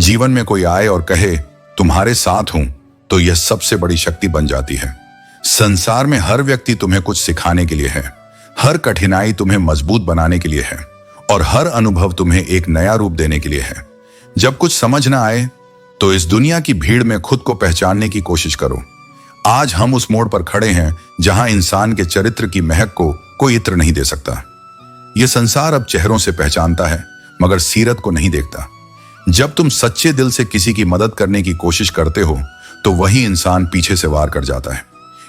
जीवन में कोई आए और कहे तुम्हारे साथ हूं, तो यह सबसे बड़ी शक्ति बन जाती है। संसार में हर व्यक्ति तुम्हें कुछ सिखाने के लिए है, हर कठिनाई तुम्हें मजबूत बनाने के लिए है और हर अनुभव तुम्हें एक नया रूप देने के लिए है। जब कुछ समझ ना आए तो इस दुनिया की भीड़ में खुद को पहचानने की कोशिश करो। आज हम उस मोड़ पर खड़े हैं जहां इंसान के चरित्र की महक को कोई इत्र नहीं दे सकता। यह संसार अब चेहरों से पहचानता है मगर सीरत को नहीं देखता। जब तुम सच्चे दिल से किसी की मदद करने की कोशिश करते हो तो वही इंसान पीछे से वार कर जाता है।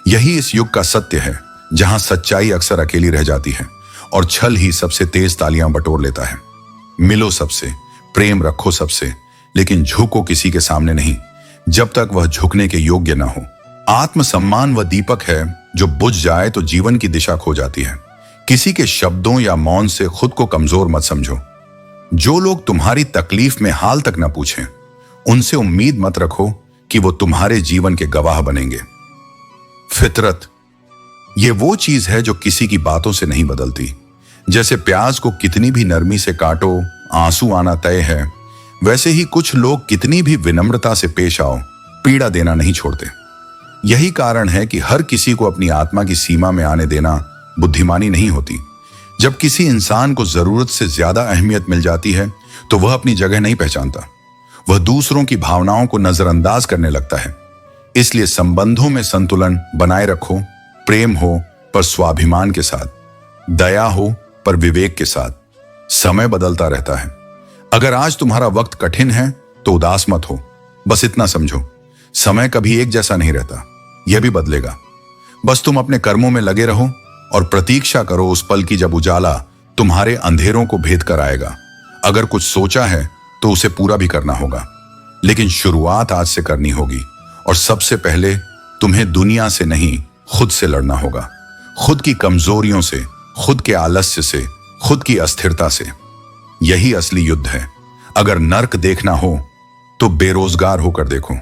यही इस युग का सत्य है, जहां सच्चाई अक्सर अकेली रह जाती है और छल ही सबसे तेज तालियां बटोर लेता है। मिलो सबसे, प्रेम रखो सबसे, लेकिन झुको किसी के सामने नहीं जब तक वह झुकने के योग्य ना हो। आत्मसम्मान वह दीपक है जो बुझ जाए तो जीवन की दिशा खो जाती है। किसी के शब्दों या मौन से खुद को कमजोर मत समझो। जो लोग तुम्हारी तकलीफ में हाल तक न पूछें, उनसे उम्मीद मत रखो कि वो तुम्हारे जीवन के गवाह बनेंगे। फितरत ये वो चीज है जो किसी की बातों से नहीं बदलती। जैसे प्याज को कितनी भी नरमी से काटो, आंसू आना तय है, वैसे ही कुछ लोग कितनी भी विनम्रता से पेश आओ, पीड़ा देना नहीं छोड़ते। यही कारण है कि हर किसी को अपनी आत्मा की सीमा में आने देना बुद्धिमानी नहीं होती। जब किसी इंसान को जरूरत से ज्यादा अहमियत मिल जाती है तो वह अपनी जगह नहीं पहचानता, वह दूसरों की भावनाओं को नजरअंदाज करने लगता है। इसलिए संबंधों में संतुलन बनाए रखो। प्रेम हो पर स्वाभिमान के साथ, दया हो पर विवेक के साथ। समय बदलता रहता है। अगर आज तुम्हारा वक्त कठिन है तो उदास मत हो, बस इतना समझो समय कभी एक जैसा नहीं रहता, यह भी बदलेगा। बस तुम अपने कर्मों में लगे रहो और प्रतीक्षा करो उस पल की जब उजाला तुम्हारे अंधेरों को भेद कर आएगा। अगर कुछ सोचा है तो उसे पूरा भी करना होगा, लेकिन शुरुआत आज से करनी होगी। और सबसे पहले तुम्हें दुनिया से नहीं, खुद से लड़ना होगा। खुद की कमजोरियों से, खुद के आलस्य से, खुद की अस्थिरता से। यही असली युद्ध है। अगर नर्क देखना हो तो बेरोजगार होकर देखो।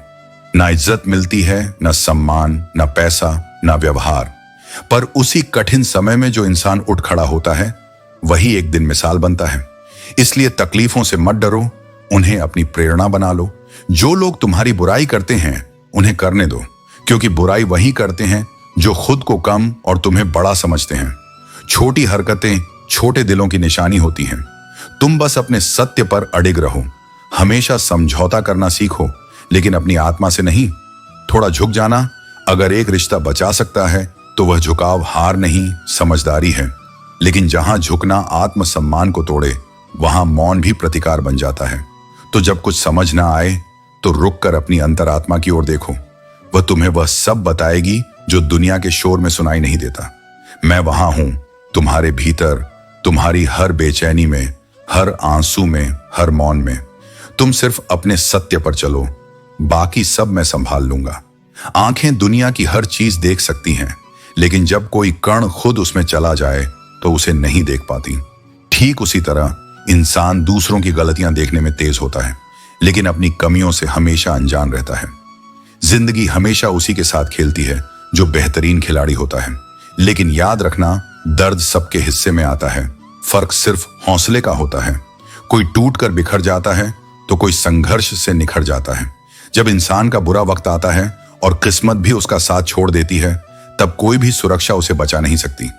ना इज्जत मिलती है, ना सम्मान, ना पैसा, ना व्यवहार, पर उसी कठिन समय में जो इंसान उठ खड़ा होता है वही एक दिन मिसाल बनता है। इसलिए तकलीफों से मत डरो, उन्हें अपनी प्रेरणा बना लो। जो लोग तुम्हारी बुराई करते हैं उन्हें करने दो, क्योंकि बुराई वही करते हैं जो खुद को कम और तुम्हें बड़ा समझते हैं। छोटी हरकतें छोटे दिलों की निशानी होती हैं। तुम बस अपने सत्य पर अडिग रहो। हमेशा समझौता करना सीखो, लेकिन अपनी आत्मा से नहीं। थोड़ा झुक जाना अगर एक रिश्ता बचा सकता है तो वह झुकाव हार नहीं, समझदारी है। लेकिन जहां झुकना आत्मसम्मान को तोड़े, वहां मौन भी प्रतिकार बन जाता है। तो जब कुछ समझ ना आए तो रुक कर अपनी अंतरात्मा की ओर देखो। वह तुम्हें वह सब बताएगी जो दुनिया के शोर में सुनाई नहीं देता। मैं वहां हूं, तुम्हारे भीतर, तुम्हारी हर बेचैनी में, हर आंसू में, हर मौन में। तुम सिर्फ अपने सत्य पर चलो, बाकी सब मैं संभाल लूंगा। आंखें दुनिया की हर चीज देख सकती हैं, लेकिन जब कोई कण खुद उसमें चला जाए तो उसे नहीं देख पाती। ठीक उसी तरह इंसान दूसरों की गलतियां देखने में तेज होता है, लेकिन अपनी कमियों से हमेशा अनजान रहता है। जिंदगी हमेशा उसी के साथ खेलती है जो बेहतरीन खिलाड़ी होता है। लेकिन याद रखना, दर्द सबके हिस्से में आता है, फर्क सिर्फ हौसले का होता है। कोई टूट कर बिखर जाता है तो कोई संघर्ष से निखर जाता है। जब इंसान का बुरा वक्त आता है और किस्मत भी उसका साथ छोड़ देती है, तब कोई भी सुरक्षा उसे बचा नहीं सकती।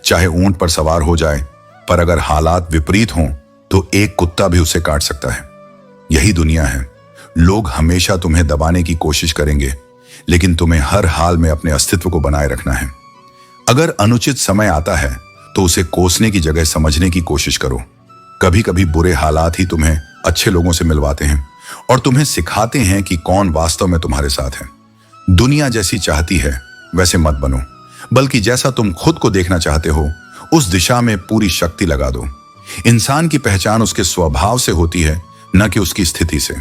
चाहे ऊंट पर सवार हो जाए, पर अगर हालात विपरीत हों तो एक कुत्ता भी उसे काट सकता है। यही दुनिया है। लोग हमेशा तुम्हें दबाने की कोशिश करेंगे, लेकिन तुम्हें हर हाल में अपने अस्तित्व को बनाए रखना है। अगर अनुचित समय आता है तो उसे कोसने की जगह समझने की कोशिश करो। कभी कभी बुरे हालात ही तुम्हें अच्छे लोगों से मिलवाते हैं और तुम्हें सिखाते हैं कि कौन वास्तव में तुम्हारे साथ है। दुनिया जैसी चाहती है वैसे मत बनो, बल्कि जैसा तुम खुद को देखना चाहते हो उस दिशा में पूरी शक्ति लगा दो। इंसान की पहचान उसके स्वभाव से होती है, न कि उसकी स्थिति से।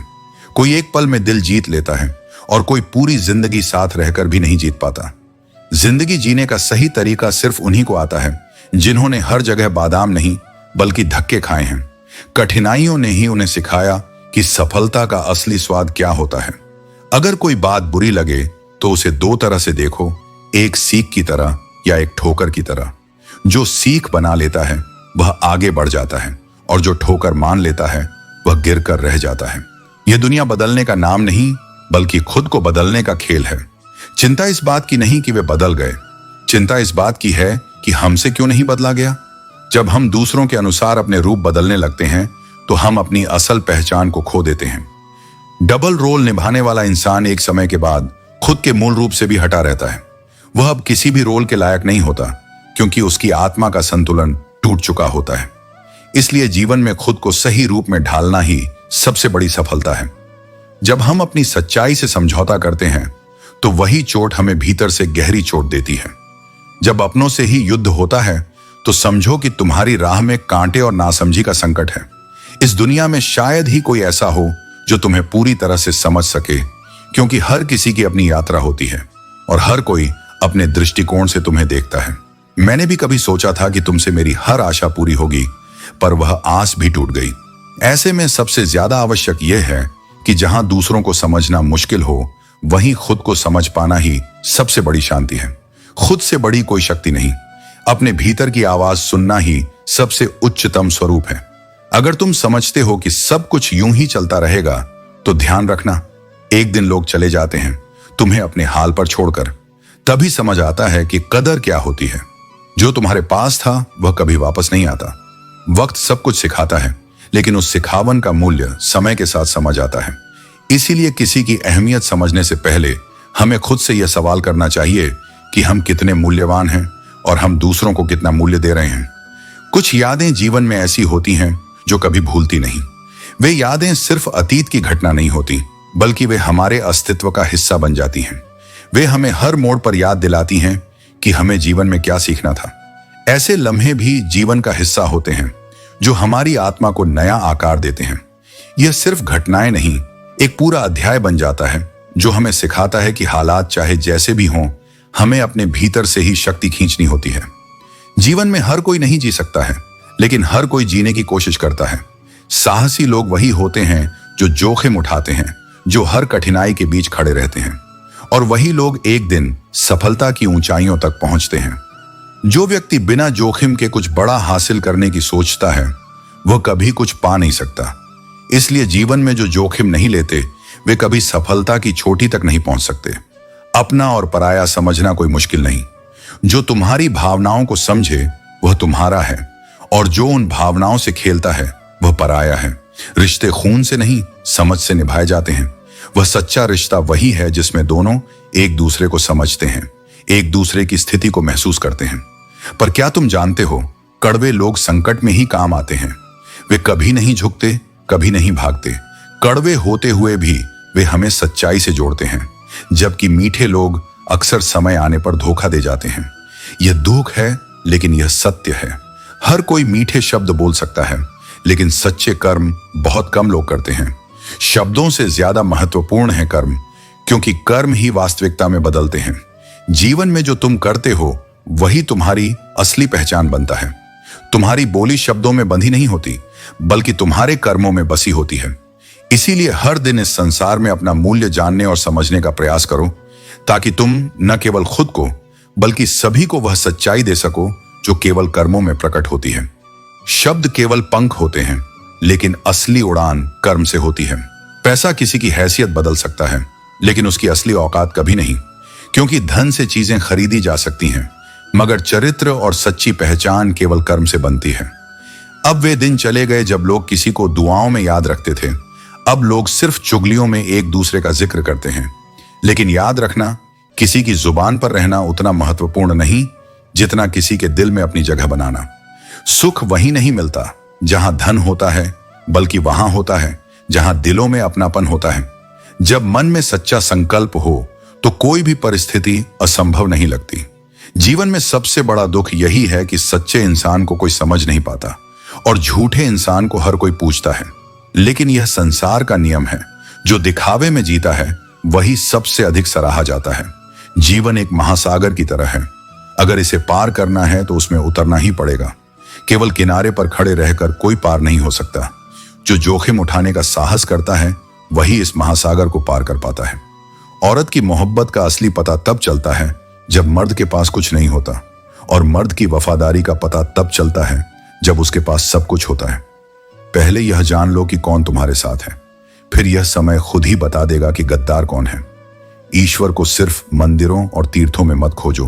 कोई एक पल में दिल जीत लेता है और कोई पूरी जिंदगी साथ रहकर भी नहीं जीत पाता। जिंदगी जीने का सही तरीका सिर्फ उन्हीं को आता है जिन्होंने हर जगह बादाम नहीं बल्कि धक्के खाए हैं। कठिनाइयों ने ही उन्हें सिखाया कि सफलता का असली स्वाद क्या होता है। अगर कोई बात बुरी लगे तो उसे दो तरह से देखो, एक सीख की तरह या एक ठोकर की तरह। जो सीख बना लेता है वह आगे बढ़ जाता है और जो ठोकर मान लेता है वह गिर कर रह जाता है। यह दुनिया बदलने का नाम नहीं, बल्कि खुद को बदलने का खेल है। चिंता इस बात की नहीं कि वे बदल गए, चिंता इस बात की है कि हमसे क्यों नहीं बदला गया। जब हम दूसरों के अनुसार अपने रूप बदलने लगते हैं तो हम अपनी असल पहचान को खो देते हैं। डबल रोल निभाने वाला इंसान एक समय के बाद खुद के मूल रूप से भी हटा रहता है। वह अब किसी भी रोल के लायक नहीं होता, क्योंकि उसकी आत्मा का संतुलन टूट चुका होता है। इसलिए जीवन में खुद को सही रूप में ढालना ही सबसे बड़ी सफलता है। जब हम अपनी सच्चाई से समझौता करते हैं तो वही चोट हमें भीतर से गहरी चोट देती है। जब अपनों से ही युद्ध होता है तो समझो कि तुम्हारी राह में कांटे और नासमझी का संकट है। इस दुनिया में शायद ही कोई ऐसा हो जो तुम्हें पूरी तरह से समझ सके, क्योंकि हर किसी की अपनी यात्रा होती है और हर कोई अपने दृष्टिकोण से तुम्हें देखता है। मैंने भी कभी सोचा था कि तुमसे मेरी हर आशा पूरी होगी, पर वह आस भी टूट गई। ऐसे में सबसे ज्यादा आवश्यक यह है कि जहां दूसरों को समझना मुश्किल हो, वहीं खुद को समझ पाना ही सबसे बड़ी शांति है। खुद से बड़ी कोई शक्ति नहीं। अपने भीतर की आवाज सुनना ही सबसे उच्चतम स्वरूप है। अगर तुम समझते हो कि सब कुछ यूं ही चलता रहेगा, तो ध्यान रखना, एक दिन लोग चले जाते हैं तुम्हें अपने हाल पर छोड़कर। तभी समझ आता है कि कदर क्या होती है। जो तुम्हारे पास था वह कभी वापस नहीं आता। वक्त सब कुछ सिखाता है, लेकिन उस सिखावन का मूल्य समय के साथ समझ आता है। इसीलिए किसी की अहमियत समझने से पहले हमें खुद से यह सवाल करना चाहिए कि हम कितने मूल्यवान हैं और हम दूसरों को कितना मूल्य दे रहे हैं। कुछ यादें जीवन में ऐसी होती हैं जो कभी भूलती नहीं। वे यादें सिर्फ अतीत की घटना नहीं होती, बल्कि वे हमारे अस्तित्व का हिस्सा बन जाती हैं। वे हमें हर मोड़ पर याद दिलाती हैं कि हमें जीवन में क्या सीखना था। ऐसे लम्हे भी जीवन का हिस्सा होते हैं जो हमारी आत्मा को नया आकार देते हैं। यह सिर्फ घटनाएं नहीं, एक पूरा अध्याय बन जाता है जो हमें सिखाता है कि हालात चाहे जैसे भी हों, हमें अपने भीतर से ही शक्ति खींचनी होती है। जीवन में हर कोई नहीं जी सकता है, लेकिन हर कोई जीने की कोशिश करता है। साहसी लोग वही होते हैं जो जोखिम उठाते हैं, जो हर कठिनाई के बीच खड़े रहते हैं, और वही लोग एक दिन सफलता की ऊंचाइयों तक पहुंचते हैं। जो व्यक्ति बिना जोखिम के कुछ बड़ा हासिल करने की सोचता है, वह कभी कुछ पा नहीं सकता। इसलिए जीवन में जो जोखिम नहीं लेते, वे कभी सफलता की चोटी तक नहीं पहुंच सकते। अपना और पराया समझना कोई मुश्किल नहीं। जो तुम्हारी भावनाओं को समझे वह तुम्हारा है, और जो उन भावनाओं से खेलता है वह पराया है। रिश्ते खून से नहीं, समझ से निभाए जाते हैं। वह सच्चा रिश्ता वही है जिसमें दोनों एक दूसरे को समझते हैं, एक दूसरे की स्थिति को महसूस करते हैं। पर क्या तुम जानते हो, कड़वे लोग संकट में ही काम आते हैं। वे कभी नहीं झुकते, कभी नहीं भागते। कड़वे होते हुए भी वे हमें सच्चाई से जोड़ते हैं, जबकि मीठे लोग अक्सर समय आने पर धोखा दे जाते हैं। यह दुख है, लेकिन यह सत्य है। हर कोई मीठे शब्द बोल सकता है, लेकिन सच्चे कर्म बहुत कम लोग करते हैं। शब्दों से ज्यादा महत्वपूर्ण है कर्म, क्योंकि कर्म ही वास्तविकता में बदलते हैं। जीवन में जो तुम करते हो वही तुम्हारी असली पहचान बनता है। तुम्हारी बोली शब्दों में बंधी नहीं होती, बल्कि तुम्हारे कर्मों में बसी होती है। इसीलिए हर दिन इस संसार में अपना मूल्य जानने और समझने का प्रयास करो, ताकि तुम न केवल खुद को, बल्कि सभी को वह सच्चाई दे सको जो केवल कर्मों में प्रकट होती है। शब्द केवल पंख होते हैं, लेकिन असली उड़ान कर्म से होती है। पैसा किसी की हैसियत बदल सकता है, लेकिन उसकी असली औकात कभी नहीं, क्योंकि धन से चीजें खरीदी जा सकती हैं, मगर चरित्र और सच्ची पहचान केवल कर्म से बनती है। अब वे दिन चले गए जब लोग किसी को दुआओं में याद रखते थे। अब लोग सिर्फ चुगलियों में एक दूसरे का जिक्र करते हैं। लेकिन याद रखना, किसी की जुबान पर रहना उतना महत्वपूर्ण नहीं जितना किसी के दिल में अपनी जगह बनाना। सुख वहीं नहीं मिलता जहां धन होता है, बल्कि वहां होता है जहां दिलों में अपनापन होता है। जब मन में सच्चा संकल्प हो तो कोई भी परिस्थिति असंभव नहीं लगती। जीवन में सबसे बड़ा दुख यही है कि सच्चे इंसान को कोई समझ नहीं पाता और झूठे इंसान को हर कोई पूछता है। लेकिन यह संसार का नियम है, जो दिखावे में जीता है वही सबसे अधिक सराहा जाता है। जीवन एक महासागर की तरह है। अगर इसे पार करना है तो उसमें उतरना ही पड़ेगा। केवल किनारे पर खड़े रहकर कोई पार नहीं हो सकता। जो जोखिम उठाने का साहस करता है वही इस महासागर को पार कर पाता है। औरत की मोहब्बत का असली पता तब चलता है जब मर्द के पास कुछ नहीं होता, और मर्द की वफादारी का पता तब चलता है जब उसके पास सब कुछ होता है। पहले यह जान लो कि कौन तुम्हारे साथ है, फिर यह समय खुद ही बता देगा कि गद्दार कौन है। ईश्वर को सिर्फ मंदिरों और तीर्थों में मत खोजो,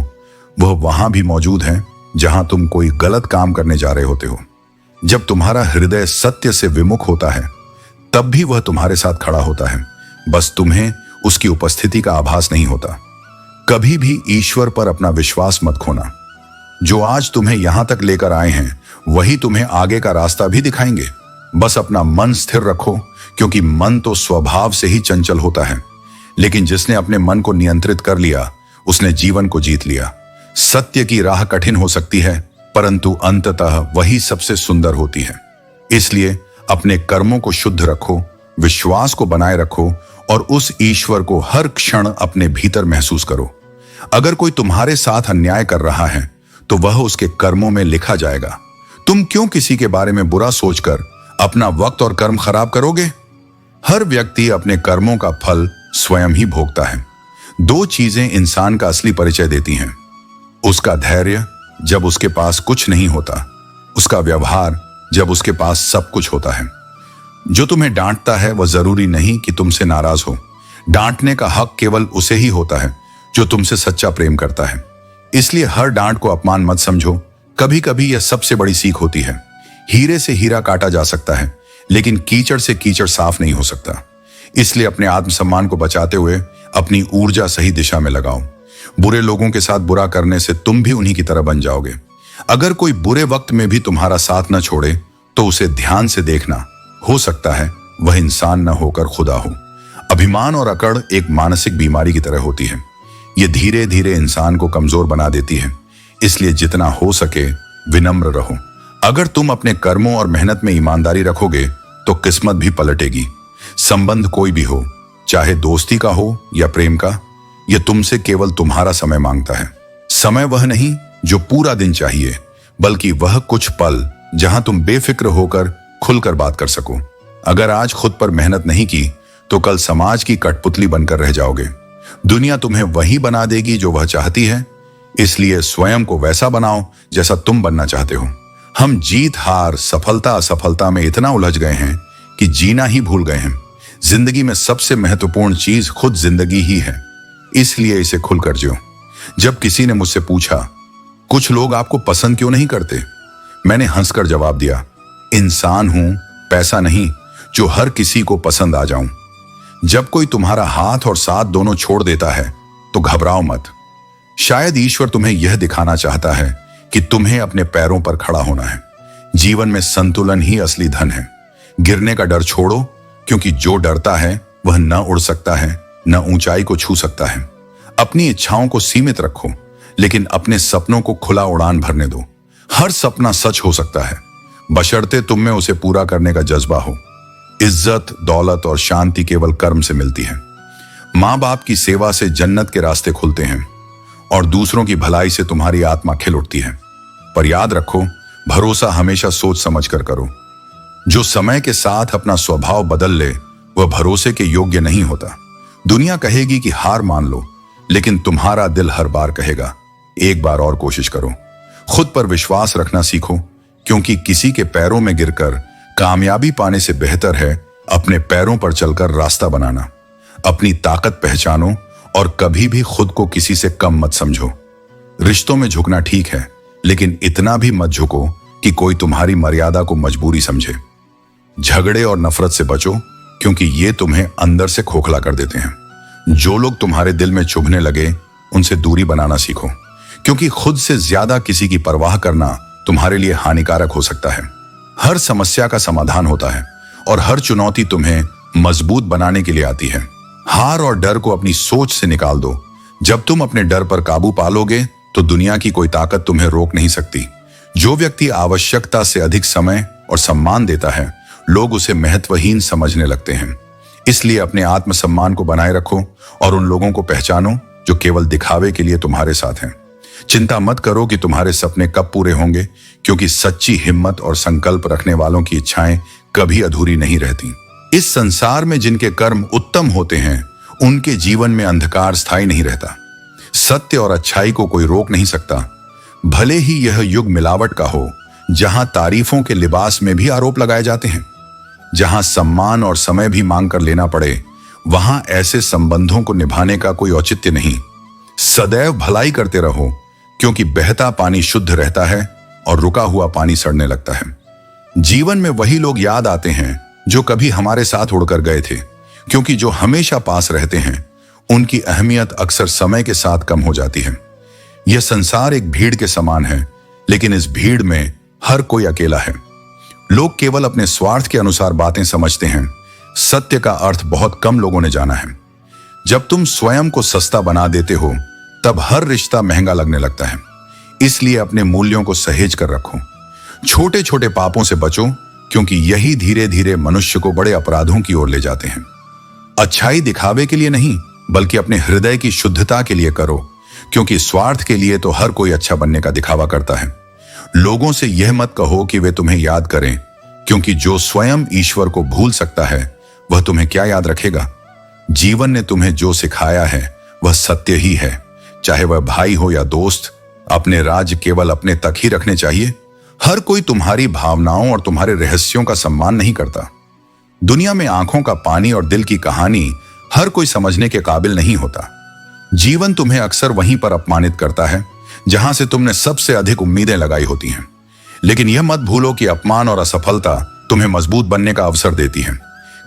वह वहां भी मौजूद है जहां तुम कोई गलत काम करने जा रहे होते हो। जब तुम्हारा हृदय सत्य से विमुख होता है तब भी वह तुम्हारे साथ खड़ा होता है, बस तुम्हें उसकी उपस्थिति का आभास नहीं होता। कभी भी ईश्वर पर अपना विश्वास मत खोना। जो आज तुम्हें यहां तक लेकर आए हैं वही तुम्हें आगे का रास्ता भी दिखाएंगे। बस अपना मन स्थिर रखो, क्योंकि मन तो स्वभाव से ही चंचल होता है, लेकिन जिसने अपने मन को नियंत्रित कर लिया उसने जीवन को जीत लिया। सत्य की राह कठिन हो सकती है, परंतु अंततः वही सबसे सुंदर होती है। इसलिए अपने कर्मों को शुद्ध रखो, विश्वास को बनाए रखो और उस ईश्वर को हर क्षण अपने भीतर महसूस करो। अगर कोई तुम्हारे साथ अन्याय कर रहा है तो वह उसके कर्मों में लिखा जाएगा। तुम क्यों किसी के बारे में बुरा सोचकर अपना वक्त और कर्म खराब करोगे? हर व्यक्ति अपने कर्मों का फल स्वयं ही भोगता है। दो चीजें इंसान का असली परिचय देती हैं, उसका धैर्य जब उसके पास कुछ नहीं होता, उसका व्यवहार जब उसके पास सब कुछ होता है। जो तुम्हें डांटता है वह जरूरी नहीं कि तुमसे नाराज हो। डांटने का हक केवल उसे ही होता है जो तुमसे सच्चा प्रेम करता है। इसलिए हर डांट को अपमान मत समझो। कभी कभी यह सबसे बड़ी सीख होती है। हीरे से हीरा काटा जा सकता है, लेकिन कीचड़ से कीचड़ साफ नहीं हो सकता। इसलिए अपने आत्मसम्मान को बचाते हुए अपनी ऊर्जा सही दिशा में लगाओ। बुरे लोगों के साथ बुरा करने से तुम भी उन्हीं की तरह बन जाओगे। अगर कोई बुरे वक्त में भी तुम्हारा साथ न छोड़े तो उसे ध्यान से देखना, हो सकता है वह इंसान न होकर खुदा हो। अभिमान और अकड़ एक मानसिक बीमारी की तरह होती है। यह धीरे धीरे इंसान को कमजोर बना देती है। इसलिए जितना हो सके विनम्र रहो। अगर तुम अपने कर्मों और मेहनत में ईमानदारी रखोगे तो किस्मत भी पलटेगी। संबंध कोई भी हो, चाहे दोस्ती का हो या प्रेम का, यह तुमसे केवल तुम्हारा समय मांगता है। समय वह नहीं जो पूरा दिन चाहिए, बल्कि वह कुछ पल जहां तुम बेफिक्र होकर खुलकर बात कर सको। अगर आज खुद पर मेहनत नहीं की तो कल समाज की कठपुतली बनकर रह जाओगे। दुनिया तुम्हें वही बना देगी जो वह चाहती है। इसलिए स्वयं को वैसा बनाओ जैसा तुम बनना चाहते हो। हम जीत हार, सफलता असफलता में इतना उलझ गए हैं कि जीना ही भूल गए हैं। जिंदगी में सबसे महत्वपूर्ण चीज खुद जिंदगी ही है, इसलिए इसे खुलकर जियो। जब किसी ने मुझसे पूछा, कुछ लोग आपको पसंद क्यों नहीं करते, मैंने हंसकर जवाब दिया, इंसान हूं, पैसा नहीं जो हर किसी को पसंद आ जाऊं। जब कोई तुम्हारा हाथ और साथ दोनों छोड़ देता है तो घबराओ मत। शायद ईश्वर तुम्हें यह दिखाना चाहता है कि तुम्हें अपने पैरों पर खड़ा होना है। जीवन में संतुलन ही असली धन है। गिरने का डर छोड़ो, क्योंकि जो डरता है वह न उड़ सकता है, न ऊंचाई को छू सकता है। अपनी इच्छाओं को सीमित रखो, लेकिन अपने सपनों को खुला उड़ान भरने दो। हर सपना सच हो सकता है, बशर्ते तुम में उसे पूरा करने का जज्बा हो। इज्जत, दौलत और शांति केवल कर्म से मिलती है। माँ बाप की सेवा से जन्नत के रास्ते खुलते हैं और दूसरों की भलाई से तुम्हारी आत्मा खिल उठती है। पर याद रखो, भरोसा हमेशा सोच समझ कर करो। जो समय के साथ अपना स्वभाव बदल ले वह भरोसे के योग्य नहीं होता। दुनिया कहेगी कि हार मान लो, लेकिन तुम्हारा दिल हर बार कहेगा, एक बार और कोशिश करो। खुद पर विश्वास रखना सीखो, क्योंकि किसी के पैरों में गिरकर कामयाबी पाने से बेहतर है अपने पैरों पर चलकर रास्ता बनाना। अपनी ताकत पहचानो और कभी भी खुद को किसी से कम मत समझो। रिश्तों में झुकना ठीक है, लेकिन इतना भी मत झुको कि कोई तुम्हारी मर्यादा को मजबूरी समझे। झगड़े और नफरत से बचो, क्योंकि ये तुम्हें अंदर से खोखला कर देते हैं। जो लोग तुम्हारे दिल में चुभने लगे उनसे दूरी बनाना सीखो, क्योंकि खुद से ज्यादा किसी की परवाह करना तुम्हारे लिए हानिकारक हो सकता है। हर समस्या का समाधान होता है और हर चुनौती तुम्हें मजबूत बनाने के लिए आती है। हार और डर को अपनी सोच से निकाल दो। जब तुम अपने डर पर काबू पालोगे तो दुनिया की कोई ताकत तुम्हें रोक नहीं सकती। जो व्यक्ति आवश्यकता से अधिक समय और सम्मान देता है, लोग उसे महत्वहीन समझने लगते हैं। इसलिए अपने आत्मसम्मान को बनाए रखो और उन लोगों को पहचानो जो केवल दिखावे के लिए तुम्हारे साथ हैं। चिंता मत करो कि तुम्हारे सपने कब पूरे होंगे, क्योंकि सच्ची हिम्मत और संकल्प रखने वालों की इच्छाएं कभी अधूरी नहीं रहती। इस संसार में जिनके कर्म उत्तम होते हैं, उनके जीवन में अंधकार स्थायी नहीं रहता। सत्य और अच्छाई को कोई रोक नहीं सकता, भले ही यह युग मिलावट का हो, जहां तारीफों के लिबास में भी आरोप लगाए जाते हैं। जहां सम्मान और समय भी मांग कर लेना पड़े, वहां ऐसे संबंधों को निभाने का कोई औचित्य नहीं। सदैव भलाई करते रहो, क्योंकि बहता पानी शुद्ध रहता है और रुका हुआ पानी सड़ने लगता है। जीवन में वही लोग याद आते हैं जो कभी हमारे साथ उड़कर गए थे, क्योंकि जो हमेशा पास रहते हैं उनकी अहमियत अक्सर समय के साथ कम हो जाती है। यह संसार एक भीड़ के समान है, लेकिन इस भीड़ में हर कोई अकेला है। लोग केवल अपने स्वार्थ के अनुसार बातें समझते हैं। सत्य का अर्थ बहुत कम लोगों ने जाना है। जब तुम स्वयं को सस्ता बना देते हो, तब हर रिश्ता महंगा लगने लगता है। इसलिए अपने मूल्यों को सहेज कर रखो। छोटे छोटे पापों से बचो, क्योंकि यही धीरे धीरे मनुष्य को बड़े अपराधों की ओर ले जाते हैं। अच्छाई दिखावे के लिए नहीं, बल्कि अपने हृदय की शुद्धता के लिए करो, क्योंकि स्वार्थ के लिए तो हर कोई अच्छा बनने का दिखावा करता है। लोगों से यह मत कहो कि वे तुम्हें याद करें, क्योंकि जो स्वयं ईश्वर को भूल सकता है वह तुम्हें क्या याद रखेगा। जीवन ने तुम्हें जो सिखाया है वह सत्य ही है, चाहे वह भाई हो या दोस्त। अपने राज केवल अपने तक ही रखने चाहिए। हर कोई तुम्हारी भावनाओं और तुम्हारे रहस्यों का सम्मान नहीं करता। दुनिया में आंखों का पानी और दिल की कहानी हर कोई समझने के काबिल नहीं होता। जीवन तुम्हें अक्सर वहीं पर अपमानित करता है जहां से तुमने सबसे अधिक उम्मीदें लगाई होती हैं। लेकिन यह मत भूलो कि अपमान और असफलता तुम्हें मजबूत बनने का अवसर देती है।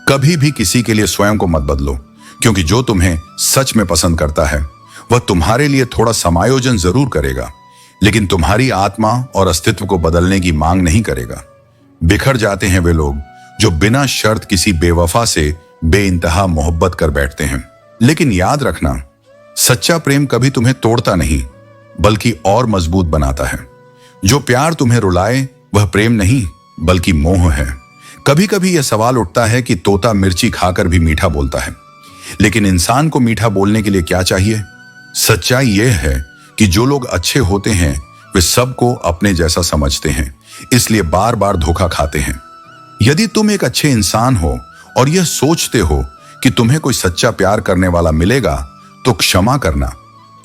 कभी भी किसी के लिए स्वयं को मत बदलो, क्योंकि जो तुम्हें सच में पसंद करता है वह तुम्हारे लिए थोड़ा समायोजन जरूर करेगा, लेकिन तुम्हारी आत्मा और अस्तित्व को बदलने की मांग नहीं करेगा। बिखर जाते हैं वे लोग जो बिना शर्त किसी बेवफा से बेइंतहा मोहब्बत कर बैठते हैं। लेकिन याद रखना, सच्चा प्रेम कभी तुम्हें तोड़ता नहीं, बल्कि और मजबूत बनाता है। जो प्यार तुम्हें रुलाए वह प्रेम नहीं, बल्कि मोह है। कभी कभी यह सवाल उठता है कि तोता मिर्ची खाकर भी मीठा बोलता है, लेकिन इंसान को मीठा बोलने के लिए क्या चाहिए? सच्चाई यह है कि जो लोग अच्छे होते हैं वे सबको अपने जैसा समझते हैं, इसलिए बार बार धोखा खाते हैं। यदि तुम एक अच्छे इंसान हो और यह सोचते हो कि तुम्हें कोई सच्चा प्यार करने वाला मिलेगा, तो क्षमा करना,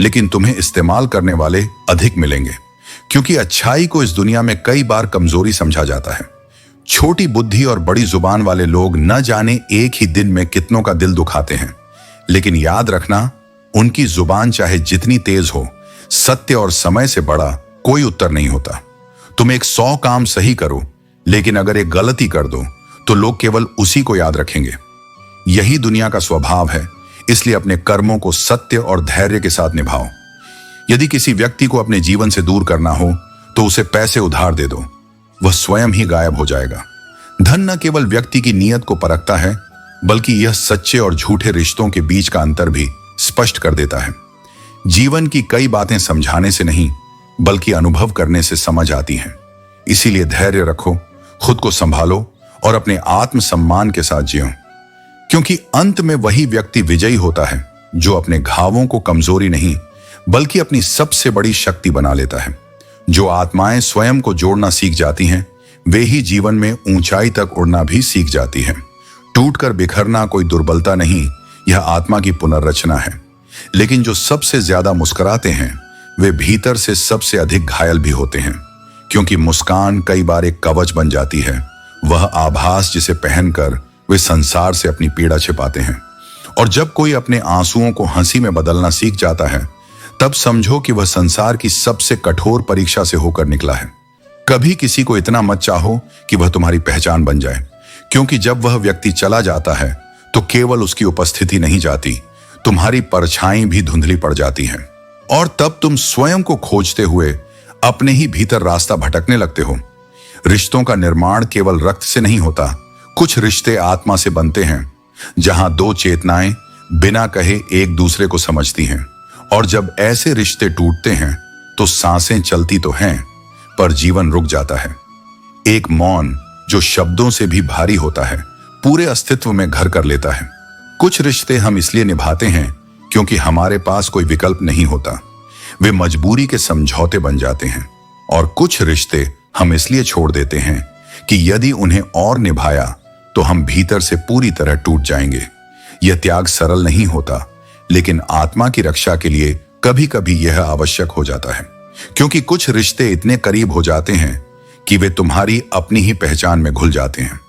लेकिन तुम्हें इस्तेमाल करने वाले अधिक मिलेंगे, क्योंकि अच्छाई को इस दुनिया में कई बार कमजोरी समझा जाता है। छोटी बुद्धि और बड़ी जुबान वाले लोग न जाने एक ही दिन में कितनों का दिल दुखाते हैं। लेकिन याद रखना, उनकी जुबान चाहे जितनी तेज हो, सत्य और समय से बड़ा कोई उत्तर नहीं होता। तुम 100 काम सही करो, लेकिन अगर एक गलती कर दो तो लोग केवल उसी को याद रखेंगे। यही दुनिया का स्वभाव है, इसलिए अपने कर्मों को सत्य और धैर्य के साथ निभाओ। यदि किसी व्यक्ति को अपने जीवन से दूर करना हो तो उसे पैसे उधार दे दो, वह स्वयं ही गायब हो जाएगा। धन न केवल व्यक्ति की नीयत को परखता है, बल्कि यह सच्चे और झूठे रिश्तों के बीच का अंतर भी स्पष्ट कर देता है। जीवन की कई बातें समझाने से नहीं, बल्कि अनुभव करने से समझ आती हैं। इसीलिए धैर्य रखो, खुद को संभालो और अपने आत्मसम्मान के साथ जियो, क्योंकि अंत में वही व्यक्ति विजयी होता है जो अपने घावों को कमजोरी नहीं, बल्कि अपनी सबसे बड़ी शक्ति बना लेता है। जो आत्माएं स्वयं को जोड़ना सीख जाती हैं, वे ही जीवन में ऊंचाई तक उड़ना भी सीख जाती हैं। टूटकर बिखरना कोई दुर्बलता नहीं, यह आत्मा की पुनर्रचना है। लेकिन जो सबसे ज्यादा मुस्कुराते हैं वे भीतर से सबसे अधिक घायल भी होते हैं, क्योंकि मुस्कान कई बार एक कवच बन जाती है, वह आभास जिसे पहनकर वे संसार से अपनी पीड़ा छिपाते हैं। और जब कोई अपने आंसुओं को हंसी में बदलना सीख जाता है, तब समझो कि वह संसार की सबसे कठोर परीक्षा से होकर निकला है। कभी किसी को इतना मत चाहो कि वह तुम्हारी पहचान बन जाए, क्योंकि जब वह व्यक्ति चला जाता है तो केवल उसकी उपस्थिति नहीं जाती, तुम्हारी परछाई भी धुंधली पड़ जाती है, और तब तुम स्वयं को खोजते हुए अपने ही भीतर रास्ता भटकने लगते हो। रिश्तों का निर्माण केवल रक्त से नहीं होता, कुछ रिश्ते आत्मा से बनते हैं, जहां दो चेतनाएं बिना कहे एक दूसरे को समझती हैं। और जब ऐसे रिश्ते टूटते हैं तो सांसें चलती तो हैं, पर जीवन रुक जाता है। एक मौन जो शब्दों से भी भारी होता है, पूरे अस्तित्व में घर कर लेता है। कुछ रिश्ते हम इसलिए निभाते हैं क्योंकि हमारे पास कोई विकल्प नहीं होता, वे मजबूरी के समझौते बन जाते हैं। और कुछ रिश्ते हम इसलिए छोड़ देते हैं कि यदि उन्हें और निभाया तो हम भीतर से पूरी तरह टूट जाएंगे। यह त्याग सरल नहीं होता, लेकिन आत्मा की रक्षा के लिए कभी कभी यह आवश्यक हो जाता है, क्योंकि कुछ रिश्ते इतने करीब हो जाते हैं कि वे तुम्हारी अपनी ही पहचान में घुल जाते हैं।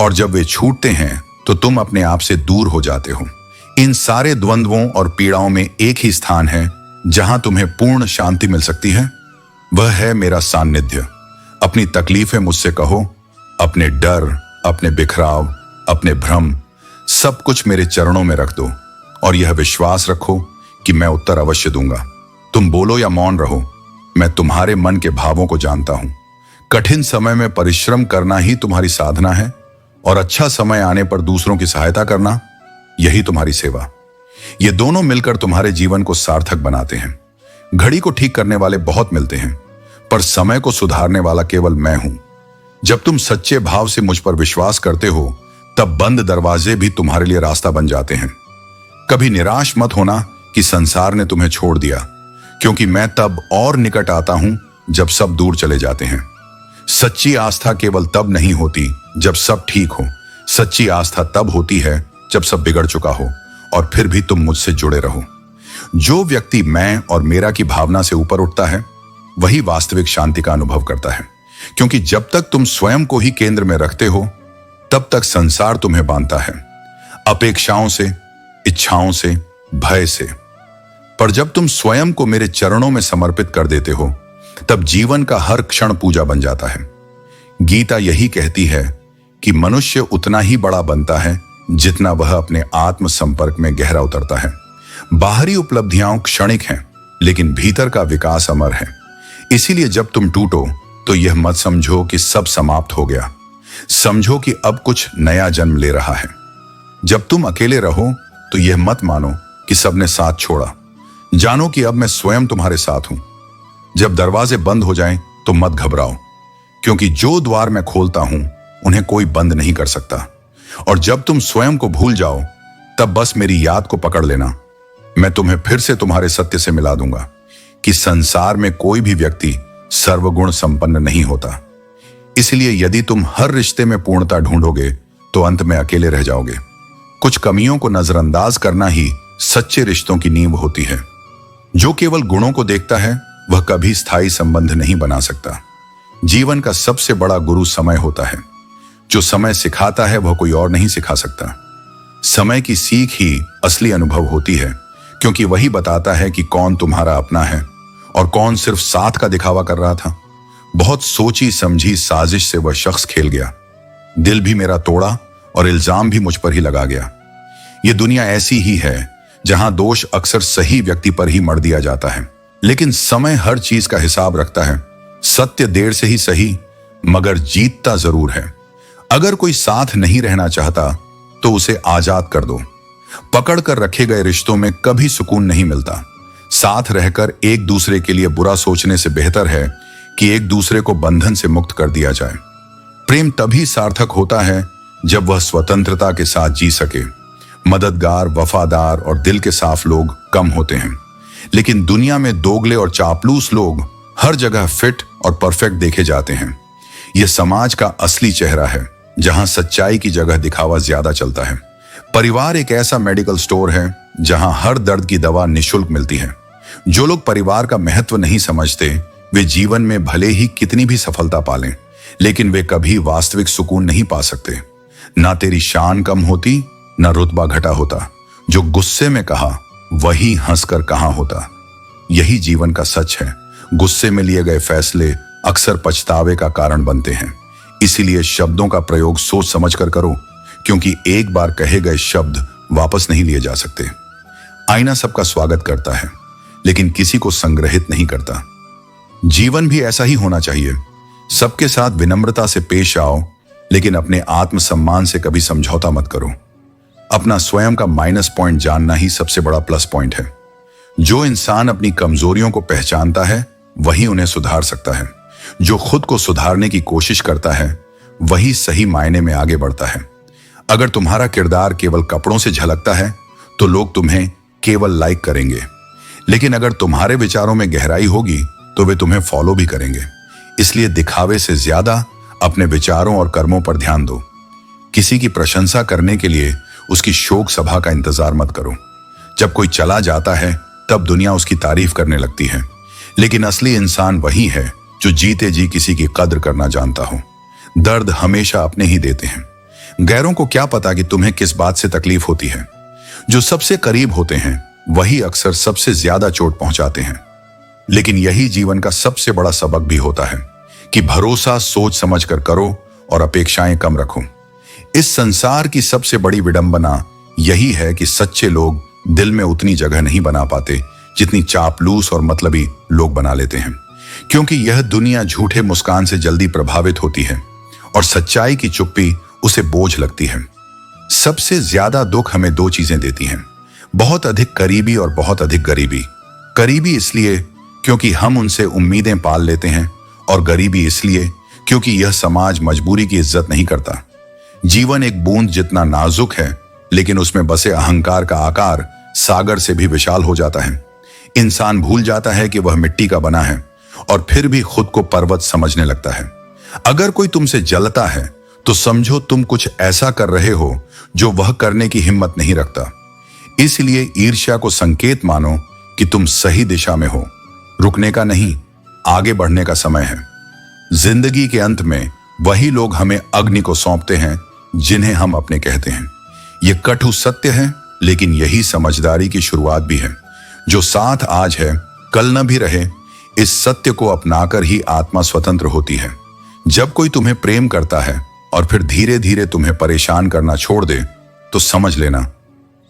और जब वे छूटते हैं तो तुम अपने आप से दूर हो जाते हो। इन सारे द्वंद्वों और पीड़ाओं में एक ही स्थान है जहां तुम्हें पूर्ण शांति मिल सकती है, वह है मेरा सान्निध्य। अपनी तकलीफें मुझसे कहो, अपने डर, अपने बिखराव, अपने भ्रम, सब कुछ मेरे चरणों में रख दो और यह विश्वास रखो कि मैं उत्तर अवश्य दूंगा। तुम बोलो या मौन रहो, मैं तुम्हारे मन के भावों को जानता हूं। कठिन समय में परिश्रम करना ही तुम्हारी साधना है और अच्छा समय आने पर दूसरों की सहायता करना, यही तुम्हारी सेवा। ये दोनों मिलकर तुम्हारे जीवन को सार्थक बनाते हैं। घड़ी को ठीक करने वाले बहुत मिलते हैं, पर समय को सुधारने वाला केवल मैं हूं। जब तुम सच्चे भाव से मुझ पर विश्वास करते हो, तब बंद दरवाजे भी तुम्हारे लिए रास्ता बन जाते हैं। कभी निराश मत होना कि संसार ने तुम्हें छोड़ दिया, क्योंकि मैं तब और निकट आता हूं जब सब दूर चले जाते हैं। सच्ची आस्था केवल तब नहीं होती जब सब ठीक हो। सच्ची आस्था तब होती है जब सब बिगड़ चुका हो और फिर भी तुम मुझसे जुड़े रहो। जो व्यक्ति मैं और मेरा की भावना से ऊपर उठता है, वही वास्तविक शांति का अनुभव करता है, क्योंकि जब तक तुम स्वयं को ही केंद्र में रखते हो, तब तक संसार तुम्हें बांधता है, अपेक्षाओं से, इच्छाओं से, भय से। पर जब तुम स्वयं को मेरे चरणों में समर्पित कर देते हो, तब जीवन का हर क्षण पूजा बन जाता है। गीता यही कहती है कि मनुष्य उतना ही बड़ा बनता है जितना वह अपने आत्म संपर्क में गहरा उतरता है। बाहरी उपलब्धियां क्षणिक हैं, लेकिन भीतर का विकास अमर है। इसीलिए जब तुम टूटो तो यह मत समझो कि सब समाप्त हो गया, समझो कि अब कुछ नया जन्म ले रहा है। जब तुम अकेले रहो तो यह मत मानो कि सबने साथ छोड़ा, जानो कि अब मैं स्वयं तुम्हारे साथ हूं। जब दरवाजे बंद हो जाएं तो मत घबराओ, क्योंकि जो द्वार मैं खोलता हूं उन्हें कोई बंद नहीं कर सकता। और जब तुम स्वयं को भूल जाओ, तब बस मेरी याद को पकड़ लेना। मैं तुम्हें फिर से तुम्हारे सत्य से मिला दूंगा कि संसार में कोई भी व्यक्ति सर्वगुण संपन्न नहीं होता। इसलिए यदि तुम हर रिश्ते में पूर्णता ढूंढोगे तो अंत में अकेले रह जाओगे। कुछ कमियों को नजरअंदाज करना ही सच्चे रिश्तों की नींव होती है। जो केवल गुणों को देखता है, वह कभी स्थायी संबंध नहीं बना सकता। जीवन का सबसे बड़ा गुरु समय होता है। जो समय सिखाता है वह कोई और नहीं सिखा सकता। समय की सीख ही असली अनुभव होती है, क्योंकि वही बताता है कि कौन तुम्हारा अपना है और कौन सिर्फ साथ का दिखावा कर रहा था। बहुत सोची समझी साजिश से वह शख्स खेल गया। दिल भी मेरा तोड़ा और इल्जाम भी मुझ पर ही लगा गया। यह दुनिया ऐसी ही है जहां दोष अक्सर सही व्यक्ति पर ही मढ़ दिया जाता है, लेकिन समय हर चीज का हिसाब रखता है। सत्य देर से ही सही, मगर जीतता जरूर है। अगर कोई साथ नहीं रहना चाहता तो उसे आजाद कर दो। पकड़ कर रखे गए रिश्तों में कभी सुकून नहीं मिलता। साथ रहकर एक दूसरे के लिए बुरा सोचने से बेहतर है कि एक दूसरे को बंधन से मुक्त कर दिया जाए। प्रेम तभी सार्थक होता है जब वह स्वतंत्रता के साथ जी सके। मददगार, वफादार और दिल के साफ लोग कम होते हैं, लेकिन दुनिया में दोगले और चापलूस लोग हर जगह फिट और परफेक्ट देखे जाते हैं। यह समाज का असली चेहरा है, जहां सच्चाई की जगह दिखावा ज्यादा चलता है। परिवार एक ऐसा मेडिकल स्टोर है जहां हर दर्द की दवा निःशुल्क मिलती है। जो लोग परिवार का महत्व नहीं समझते, वे जीवन में भले ही कितनी भी सफलता पालें, लेकिन वे कभी वास्तविक सुकून नहीं पा सकते। ना तेरी शान कम होती, ना रुतबा घटा होता। जो गुस्से में कहा वही हंसकर कहां होता। यही जीवन का सच है। गुस्से में लिए गए फैसले अक्सर पछतावे का कारण बनते हैं। इसीलिए शब्दों का प्रयोग सोच समझ कर करो, क्योंकि एक बार कहे गए शब्द वापस नहीं लिए जा सकते। आईना सबका स्वागत करता है, लेकिन किसी को संग्रहित नहीं करता। जीवन भी ऐसा ही होना चाहिए। सबके साथ विनम्रता से पेश आओ, लेकिन अपने आत्मसम्मान से कभी समझौता मत करो। अपना स्वयं का माइनस पॉइंट जानना ही सबसे बड़ा प्लस पॉइंट है। जो इंसान अपनी कमजोरियों को पहचानता है, वही उन्हें सुधार सकता है। जो खुद को सुधारने की कोशिश करता है, वही सही मायने में आगे बढ़ता है। अगर तुम्हारा किरदार केवल कपड़ों से झलकता है, तो लोग तुम्हें केवल लाइक करेंगे, लेकिन अगर तुम्हारे विचारों में गहराई होगी तो वे तुम्हें फॉलो भी करेंगे। इसलिए दिखावे से ज्यादा अपने विचारों और कर्मों पर ध्यान दो। किसी की प्रशंसा करने के लिए उसकी शोक सभा का इंतजार मत करो। जब कोई चला जाता है, तब दुनिया उसकी तारीफ करने लगती है, लेकिन असली इंसान वही है जो जीते जी किसी की कद्र करना जानता हो। दर्द हमेशा अपने ही देते हैं। गैरों को क्या पता कि तुम्हें किस बात से तकलीफ होती है। जो सबसे करीब होते हैं वही अक्सर सबसे ज्यादा चोट पहुंचाते हैं। लेकिन यही जीवन का सबसे बड़ा सबक भी होता है कि भरोसा सोच समझ कर करो और अपेक्षाएं कम रखो। इस संसार की सबसे बड़ी विडंबना यही है कि सच्चे लोग दिल में उतनी जगह नहीं बना पाते जितनी चापलूस और मतलबी लोग बना लेते हैं। क्योंकि यह दुनिया झूठे मुस्कान से जल्दी प्रभावित होती है और सच्चाई की चुप्पी उसे बोझ लगती है। सबसे ज्यादा दुख हमें दो चीजें देती हैं, बहुत अधिक करीबी और बहुत अधिक गरीबी। करीबी इसलिए क्योंकि हम उनसे उम्मीदें पाल लेते हैं, और गरीबी इसलिए क्योंकि यह समाज मजबूरी की इज्जत नहीं करता। जीवन एक बूंद जितना नाजुक है, लेकिन उसमें बसे अहंकार का आकार सागर से भी विशाल हो जाता है। इंसान भूल जाता है कि वह मिट्टी का बना है और फिर भी खुद को पर्वत समझने लगता है। अगर कोई तुमसे जलता है तो समझो तुम कुछ ऐसा कर रहे हो जो वह करने की हिम्मत नहीं रखता। इसलिए ईर्ष्या को संकेत मानो कि तुम सही दिशा में हो। रुकने का नहीं, आगे बढ़ने का समय है। जिंदगी के अंत में वही लोग हमें अग्नि को सौंपते हैं जिन्हें हम अपने कहते हैं। यह कटु सत्य है, लेकिन यही समझदारी की शुरुआत भी है। जो साथ आज है कल न भी रहे, इस सत्य को अपनाकर ही आत्मा स्वतंत्र होती है। जब कोई तुम्हें प्रेम करता है और फिर धीरे धीरे तुम्हें परेशान करना छोड़ दे, तो समझ लेना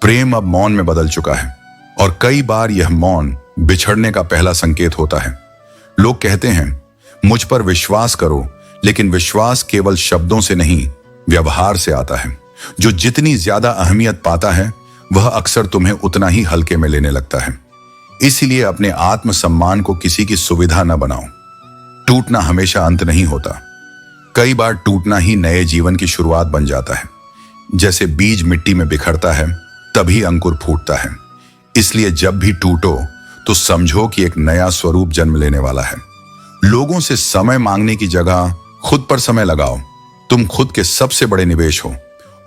प्रेम अब मौन में बदल चुका है। और कई बार यह मौन बिछड़ने का पहला संकेत होता है। लोग कहते हैं मुझ पर विश्वास करो, लेकिन विश्वास केवल शब्दों से नहीं, व्यवहार से आता है। जो जितनी ज्यादा अहमियत पाता है वह अक्सर तुम्हें उतना ही हल्के में लेने लगता है। इसलिए अपने आत्मसम्मान को किसी की सुविधा न बनाओ। टूटना हमेशा अंत नहीं होता। कई बार टूटना ही नए जीवन की शुरुआत बन जाता है। जैसे बीज मिट्टी में बिखरता है, तभी अंकुर फूटता है। इसलिए जब भी टूटो तो समझो कि एक नया स्वरूप जन्म लेने वाला है। लोगों से समय मांगने की जगह खुद पर समय लगाओ। तुम खुद के सबसे बड़े निवेश हो।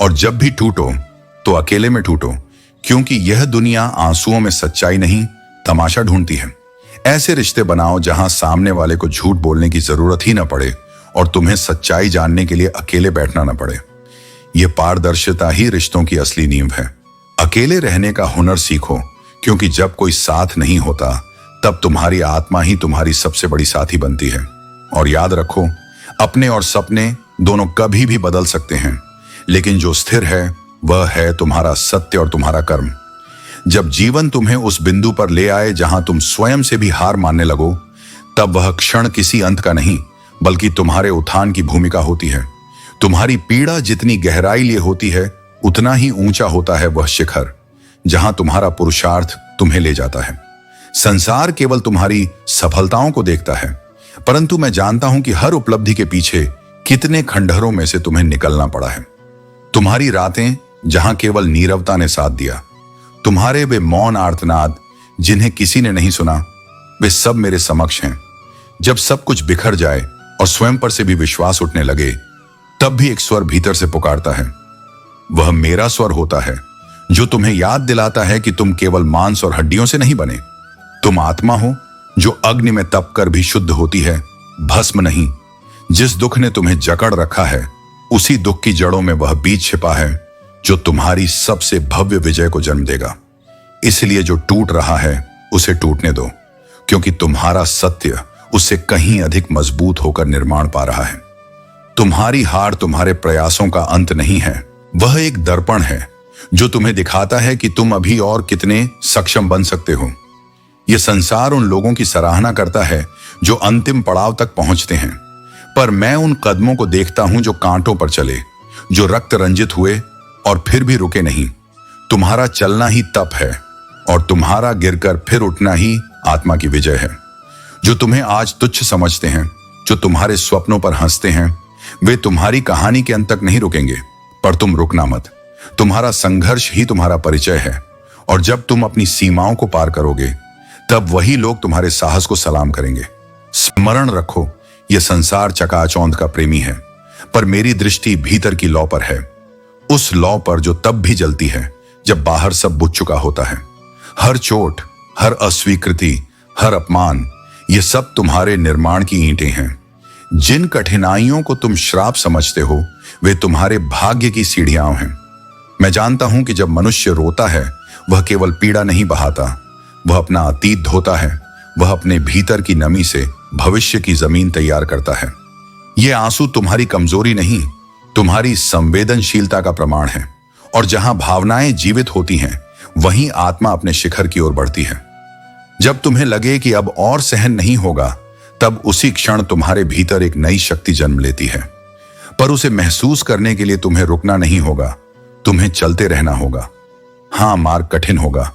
और जब भी टूटो तो अकेले में टूटो, क्योंकि यह दुनिया आंसुओं में सच्चाई नहीं, तमाशा ढूंढती है। ऐसे रिश्ते बनाओ जहां सामने वाले को झूठ बोलने की जरूरत ही न पड़े और तुम्हें सच्चाई जानने के लिए अकेले बैठना न पड़े। यह पारदर्शिता ही रिश्तों की असली नींव है। अकेले रहने का हुनर सीखो, क्योंकि जब कोई साथ नहीं होता तब तुम्हारी आत्मा ही तुम्हारी सबसे बड़ी साथी बनती है। और याद रखो, अपने और सपने दोनों कभी भी बदल सकते हैं, लेकिन जो स्थिर है वह है तुम्हारा सत्य और तुम्हारा कर्म। जब जीवन तुम्हें उस बिंदु पर ले आए जहां तुम स्वयं से भी हार मानने लगो, तब वह क्षण किसी अंत का नहीं, बल्कि तुम्हारे उत्थान की भूमिका होती है। तुम्हारी पीड़ा जितनी गहराई लिए होती है, उतना ही ऊंचा होता है वह शिखर जहां तुम्हारा पुरुषार्थ तुम्हें ले जाता है। संसार केवल तुम्हारी सफलताओं को देखता है, परंतु मैं जानता हूं कि हर उपलब्धि के पीछे कितने खंडहरों में से तुम्हें निकलना पड़ा है। तुम्हारी रातें जहां केवल नीरवता ने साथ दिया, तुम्हारे वे मौन आर्तनाद जिन्हें किसी ने नहीं सुना, वे सब मेरे समक्ष हैं। जब सब कुछ बिखर जाए और स्वयं पर से भी विश्वास उठने लगे, तब भी एक स्वर भीतर से पुकारता है। वह मेरा स्वर होता है जो तुम्हें याद दिलाता है कि तुम केवल मांस और हड्डियों से नहीं बने। तुम आत्मा हो जो अग्नि में तप कर भी शुद्ध होती है, भस्म नहीं। जिस दुख ने तुम्हें जकड़ रखा है, उसी दुख की जड़ों में वह बीज छिपा है जो तुम्हारी सबसे भव्य विजय को जन्म देगा। इसलिए जो टूट रहा है उसे टूटने दो, क्योंकि तुम्हारा सत्य उससे कहीं अधिक मजबूत होकर निर्माण पा रहा है। तुम्हारी हार तुम्हारे प्रयासों का अंत नहीं है, वह एक दर्पण है जो तुम्हें दिखाता है कि तुम अभी और कितने सक्षम बन सकते हो। यह संसार उन लोगों की सराहना करता है जो अंतिम पड़ाव तक पहुंचते हैं, पर मैं उन कदमों को देखता हूं जो कांटों पर चले, जो रक्त रंजित हुए और फिर भी रुके नहीं। तुम्हारा चलना ही तप है और तुम्हारा गिरकर फिर उठना ही आत्मा की विजय है। जो तुम्हें आज तुच्छ समझते हैं, जो तुम्हारे स्वप्नों पर हंसते हैं, वे तुम्हारी कहानी के अंत तक नहीं रुकेंगे, पर तुम रुकना मत। तुम्हारा संघर्ष ही तुम्हारा परिचय है, और जब तुम अपनी सीमाओं को पार करोगे, तब वही लोग तुम्हारे साहस को सलाम करेंगे। स्मरण रखो, यह संसार चकाचौंध का प्रेमी है, पर मेरी दृष्टि भीतर की लौ पर है, उस लौ पर जो तब भी जलती है जब बाहर सब बुझ चुका होता है। हर चोट, हर अस्वीकृति, हर अपमान, ये सब तुम्हारे निर्माण की ईंटें हैं। जिन कठिनाइयों को तुम श्राप समझते हो, वे तुम्हारे भाग्य की सीढ़ियां हैं। मैं जानता हूं कि जब मनुष्य रोता है वह केवल पीड़ा नहीं बहाता, वह अपना अतीत धोता है, वह अपने भीतर की नमी से भविष्य की जमीन तैयार करता है। ये आंसू तुम्हारी कमजोरी नहीं, तुम्हारी संवेदनशीलता का प्रमाण है। और जहां भावनाएं जीवित होती हैं वहीं आत्मा अपने शिखर की ओर बढ़ती है। जब तुम्हें लगे कि अब और सहन नहीं होगा, तब उसी क्षण तुम्हारे भीतर एक नई शक्ति जन्म लेती है। पर उसे महसूस करने के लिए तुम्हें रुकना नहीं होगा, तुम्हें चलते रहना होगा। हां, मार्ग कठिन होगा,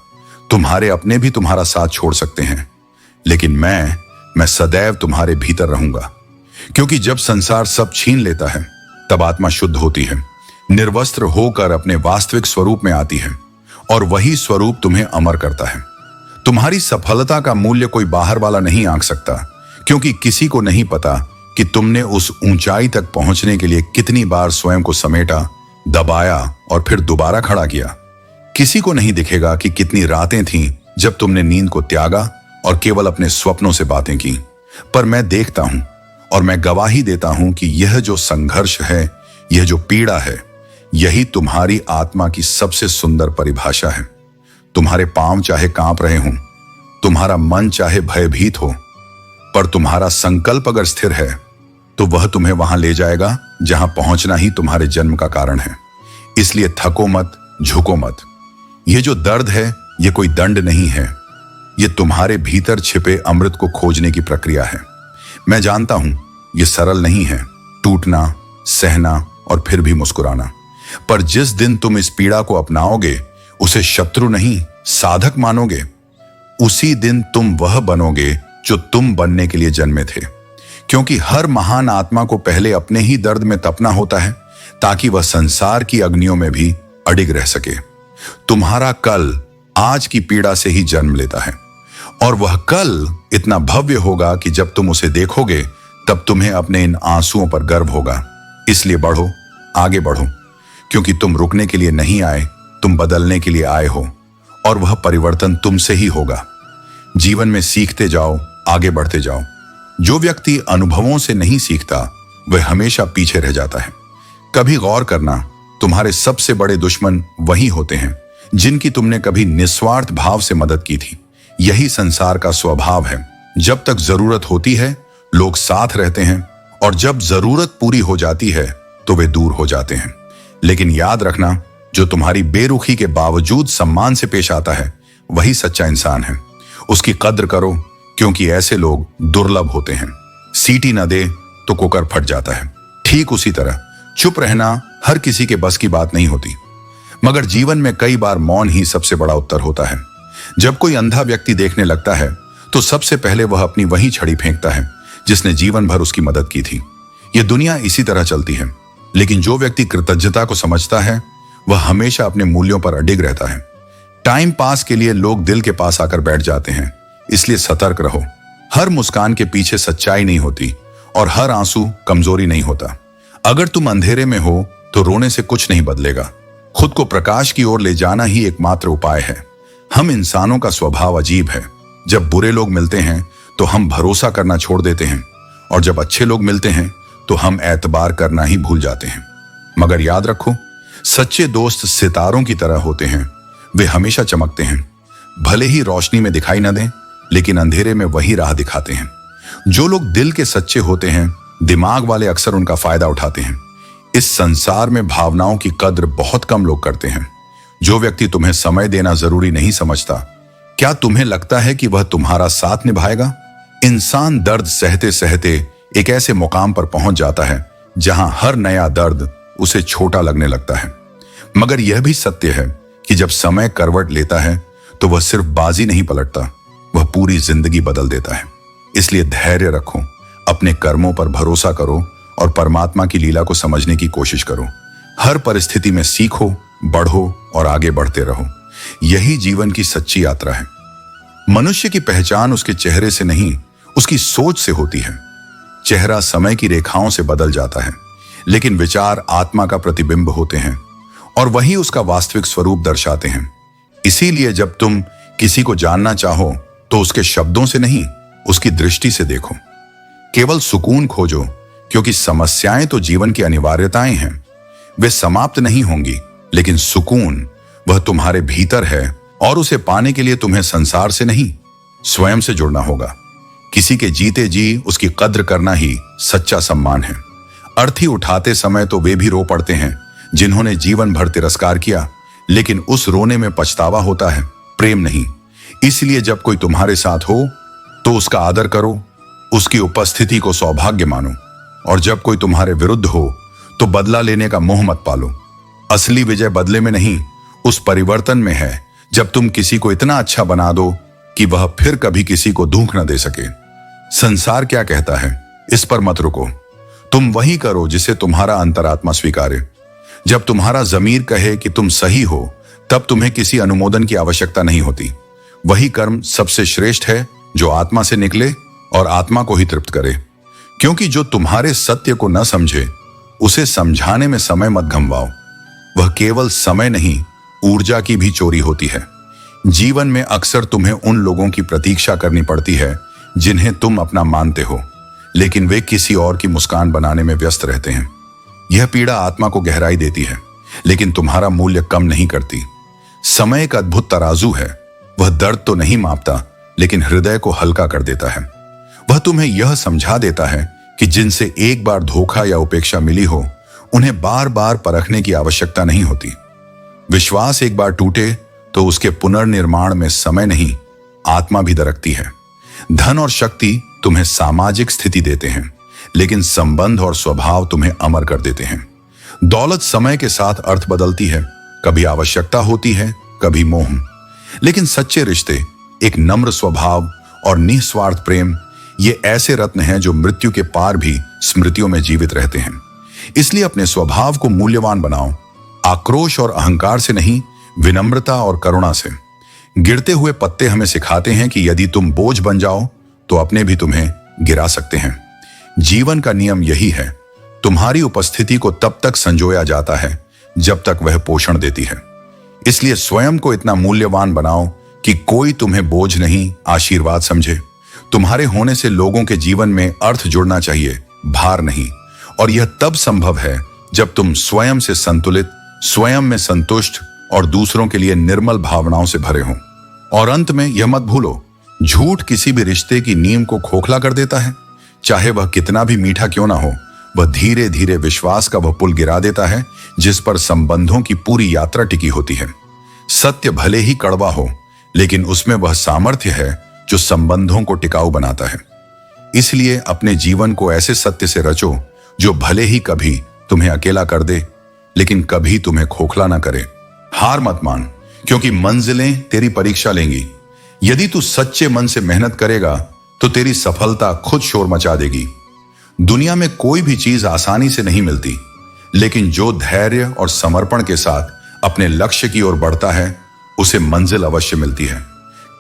तुम्हारे अपने भी तुम्हारा साथ छोड़ सकते हैं, लेकिन मैं सदैव तुम्हारे भीतर रहूंगा। क्योंकि जब संसार सब छीन लेता है तब आत्मा शुद्ध होती है, निर्वस्त्र होकर अपने वास्तविक स्वरूप में आती है, और वही स्वरूप तुम्हें अमर करता है। तुम्हारी सफलता का मूल्य कोई बाहर वाला नहीं आंक सकता, क्योंकि किसी को नहीं पता कि तुमने उस ऊंचाई तक पहुंचने के लिए कितनी बार स्वयं को समेटा, दबाया और फिर दोबारा खड़ा किया। किसी को नहीं दिखेगा कि कितनी रातें थीं जब तुमने नींद को त्यागा और केवल अपने स्वप्नों से बातें की। पर मैं देखता हूं और मैं गवाही देता हूं कि यह जो संघर्ष है, यह जो पीड़ा है, यही तुम्हारी आत्मा की सबसे सुंदर परिभाषा है। तुम्हारे पांव चाहे कांप रहे हों, तुम्हारा मन चाहे भयभीत हो, पर तुम्हारा संकल्प अगर स्थिर है तो वह तुम्हें वहां ले जाएगा जहां पहुंचना ही तुम्हारे जन्म का कारण है। इसलिए थको मत, झुको मत। यह जो दर्द है, यह कोई दंड नहीं है, यह तुम्हारे भीतर छिपे अमृत को खोजने की प्रक्रिया है। मैं जानता हूं यह सरल नहीं है, टूटना, सहना और फिर भी मुस्कुराना। पर जिस दिन तुम इस पीड़ा को अपनाओगे, उसे शत्रु नहीं साधक मानोगे, उसी दिन तुम वह बनोगे जो तुम बनने के लिए जन्मे थे। क्योंकि हर महान आत्मा को पहले अपने ही दर्द में तपना होता है, ताकि वह संसार की अग्नियों में भी अडिग रह सके। तुम्हारा कल आज की पीड़ा से ही जन्म लेता है, और वह कल इतना भव्य होगा कि जब तुम उसे देखोगे तब तुम्हें अपने इन आंसुओं पर गर्व होगा। इसलिए बढ़ो, आगे बढ़ो, क्योंकि तुम रुकने के लिए नहीं आए, तुम बदलने के लिए आए हो, और वह परिवर्तन तुमसे ही होगा। जीवन में सीखते जाओ, आगे बढ़ते जाओ। जो व्यक्ति अनुभवों से नहीं सीखता वह हमेशा पीछे रह जाता है। कभी गौर करना, तुम्हारे सबसे बड़े दुश्मन वही होते हैं जिनकी तुमने कभी निस्वार्थ भाव से मदद की थी। यही संसार का स्वभाव है। जब तक जरूरत होती है लोग साथ रहते हैं, और जब जरूरत पूरी हो जाती है तो वे दूर हो जाते हैं। लेकिन याद रखना, जो तुम्हारी बेरुखी के बावजूद सम्मान से पेश आता है वही सच्चा इंसान है। उसकी कद्र करो, क्योंकि ऐसे लोग दुर्लभ होते हैं। सीटी न दे तो कुकर फट जाता है। ठीक उसी तरह चुप रहना हर किसी के बस की बात नहीं होती, मगर जीवन में कई बार मौन ही सबसे बड़ा उत्तर होता है। जब कोई अंधा व्यक्ति देखने लगता है तो सबसे पहले वह अपनी वही छड़ी फेंकता है जिसने जीवन भर उसकी मदद की थी। यह दुनिया इसी तरह चलती है, लेकिन जो व्यक्ति कृतज्ञता को समझता है वह हमेशा अपने मूल्यों पर अडिग रहता है। टाइम पास के लिए लोग दिल के पास आकर बैठ जाते हैं, इसलिए सतर्क रहो। हर मुस्कान के पीछे सच्चाई नहीं होती, और हर आंसू कमजोरी नहीं होता। अगर तुम अंधेरे में हो तो रोने से कुछ नहीं बदलेगा। खुद को प्रकाश की ओर ले जाना ही एकमात्र उपाय है। हम इंसानों का स्वभाव अजीब है। जब बुरे लोग मिलते हैं तो हम भरोसा करना छोड़ देते हैं, और जब अच्छे लोग मिलते हैं तो हम एतबार करना ही भूल जाते हैं। मगर याद रखो, सच्चे दोस्त सितारों की तरह होते हैं। वे हमेशा चमकते हैं, भले ही रोशनी में दिखाई न दें, लेकिन अंधेरे में वही राह दिखाते हैं। जो लोग दिल के सच्चे होते हैं, दिमाग वाले अक्सर उनका फायदा उठाते हैं। इस संसार में भावनाओं की कद्र बहुत कम लोग करते हैं। जो व्यक्ति तुम्हें समय देना जरूरी नहीं समझता, क्या तुम्हें लगता है कि वह तुम्हारा साथ निभाएगा? इंसान दर्द सहते सहते एक ऐसे मुकाम पर पहुंच जाता है जहां हर नया दर्द उसे छोटा लगने लगता है। मगर यह भी सत्य है कि जब समय करवट लेता है तो वह सिर्फ बाजी नहीं पलटता, वह पूरी जिंदगी बदल देता है। इसलिए धैर्य रखो, अपने कर्मों पर भरोसा करो और परमात्मा की लीला को समझने की कोशिश करो। हर परिस्थिति में सीखो, बढ़ो और आगे बढ़ते रहो। यही जीवन की सच्ची यात्रा है। मनुष्य की पहचान उसके चेहरे से नहीं, उसकी सोच से होती है। चेहरा समय की रेखाओं से बदल जाता है, लेकिन विचार आत्मा का प्रतिबिंब होते हैं, और वही उसका वास्तविक स्वरूप दर्शाते हैं। इसीलिए जब तुम किसी को जानना चाहो तो उसके शब्दों से नहीं, उसकी दृष्टि से देखो। केवल सुकून खोजो, क्योंकि समस्याएं तो जीवन की अनिवार्यताएं हैं, वे समाप्त नहीं होंगी, लेकिन सुकून वह तुम्हारे भीतर है और उसे पाने के लिए तुम्हें संसार से नहीं, स्वयं से जुड़ना होगा। किसी के जीते जी उसकी कद्र करना ही सच्चा सम्मान है। अर्थी उठाते समय तो वे भी रो पड़ते हैं जिन्होंने जीवन भर तिरस्कार किया, लेकिन उस रोने में पछतावा होता है, प्रेम नहीं। इसलिए जब कोई तुम्हारे साथ हो तो उसका आदर करो, उसकी उपस्थिति को सौभाग्य मानो, और जब कोई तुम्हारे विरुद्ध हो तो बदला लेने का मोह मत पालो। असली विजय बदले में नहीं, उस परिवर्तन में है जब तुम किसी को इतना अच्छा बना दो कि वह फिर कभी किसी को दुख न दे सके। संसार क्या कहता है इस पर मत रुको, तुम वही करो जिसे तुम्हारा अंतरात्मा स्वीकारे। जब तुम्हारा जमीर कहे कि तुम सही हो, तब तुम्हें किसी अनुमोदन की आवश्यकता नहीं होती। वही कर्म सबसे श्रेष्ठ है जो आत्मा से निकले और आत्मा को ही तृप्त करे। क्योंकि जो तुम्हारे सत्य को न समझे, उसे समझाने में समय मत गंवाओ। वह केवल समय नहीं, ऊर्जा की भी चोरी होती है। जीवन में अक्सर तुम्हें उन लोगों की प्रतीक्षा करनी पड़ती है जिन्हें तुम अपना मानते हो, लेकिन वे किसी और की मुस्कान बनाने में व्यस्त रहते हैं। यह पीड़ा आत्मा को गहराई देती है, लेकिन तुम्हारा मूल्य कम नहीं करती। समय एक अद्भुत तराजू है, वह दर्द तो नहीं मापता, लेकिन हृदय को हल्का कर देता है। वह तुम्हें यह समझा देता है कि जिनसे एक बार धोखा या उपेक्षा मिली हो, उन्हें बार बार परखने की आवश्यकता नहीं होती। विश्वास एक बार टूटे तो उसके पुनर्निर्माण में समय नहीं, आत्मा भी दरकती है। धन और शक्ति तुम्हें सामाजिक स्थिति देते हैं, लेकिन संबंध और स्वभाव तुम्हें अमर कर देते हैं। दौलत समय के साथ अर्थ बदलती है, कभी आवश्यकता होती है, कभी मोह, लेकिन सच्चे रिश्ते, एक नम्र स्वभाव और निस्वार्थ प्रेम, ये ऐसे रत्न हैं जो मृत्यु के पार भी स्मृतियों में जीवित रहते हैं। इसलिए अपने स्वभाव को मूल्यवान बनाओ, आक्रोश और अहंकार से नहीं, विनम्रता और करुणा से। गिरते हुए पत्ते हमें सिखाते हैं कि यदि तुम बोझ बन जाओ तो अपने भी तुम्हें गिरा सकते हैं। जीवन का नियम यही है, तुम्हारी उपस्थिति को तब तक संजोया जाता है जब तक वह पोषण देती है। इसलिए स्वयं को इतना मूल्यवान बनाओ कि कोई तुम्हें बोझ नहीं, आशीर्वाद समझे। तुम्हारे होने से लोगों के जीवन में अर्थ जुड़ना चाहिए, भार नहीं। और यह तब संभव है जब तुम स्वयं से संतुलित, स्वयं में संतुष्ट और दूसरों के लिए निर्मल भावनाओं से भरे हों। और अंत में यह मत भूलो, झूठ किसी भी रिश्ते की नींव को खोखला कर देता है। चाहे वह कितना भी मीठा क्यों ना हो, वह धीरे धीरे विश्वास का वह पुल गिरा देता है जिस पर संबंधों की पूरी यात्रा टिकी होती है। सत्य भले ही कड़वा हो, लेकिन उसमें वह सामर्थ्य है जो संबंधों को टिकाऊ बनाता है। इसलिए अपने जीवन को ऐसे सत्य से रचो जो भले ही कभी तुम्हें अकेला कर दे, लेकिन कभी तुम्हें खोखला ना करे। हार मत मान, क्योंकि मंजिलें तेरी परीक्षा लेंगी। यदि तू सच्चे मन से मेहनत करेगा तो तेरी सफलता खुद शोर मचा देगी। दुनिया में कोई भी चीज आसानी से नहीं मिलती, लेकिन जो धैर्य और समर्पण के साथ अपने लक्ष्य की ओर बढ़ता है, उसे मंजिल अवश्य मिलती है।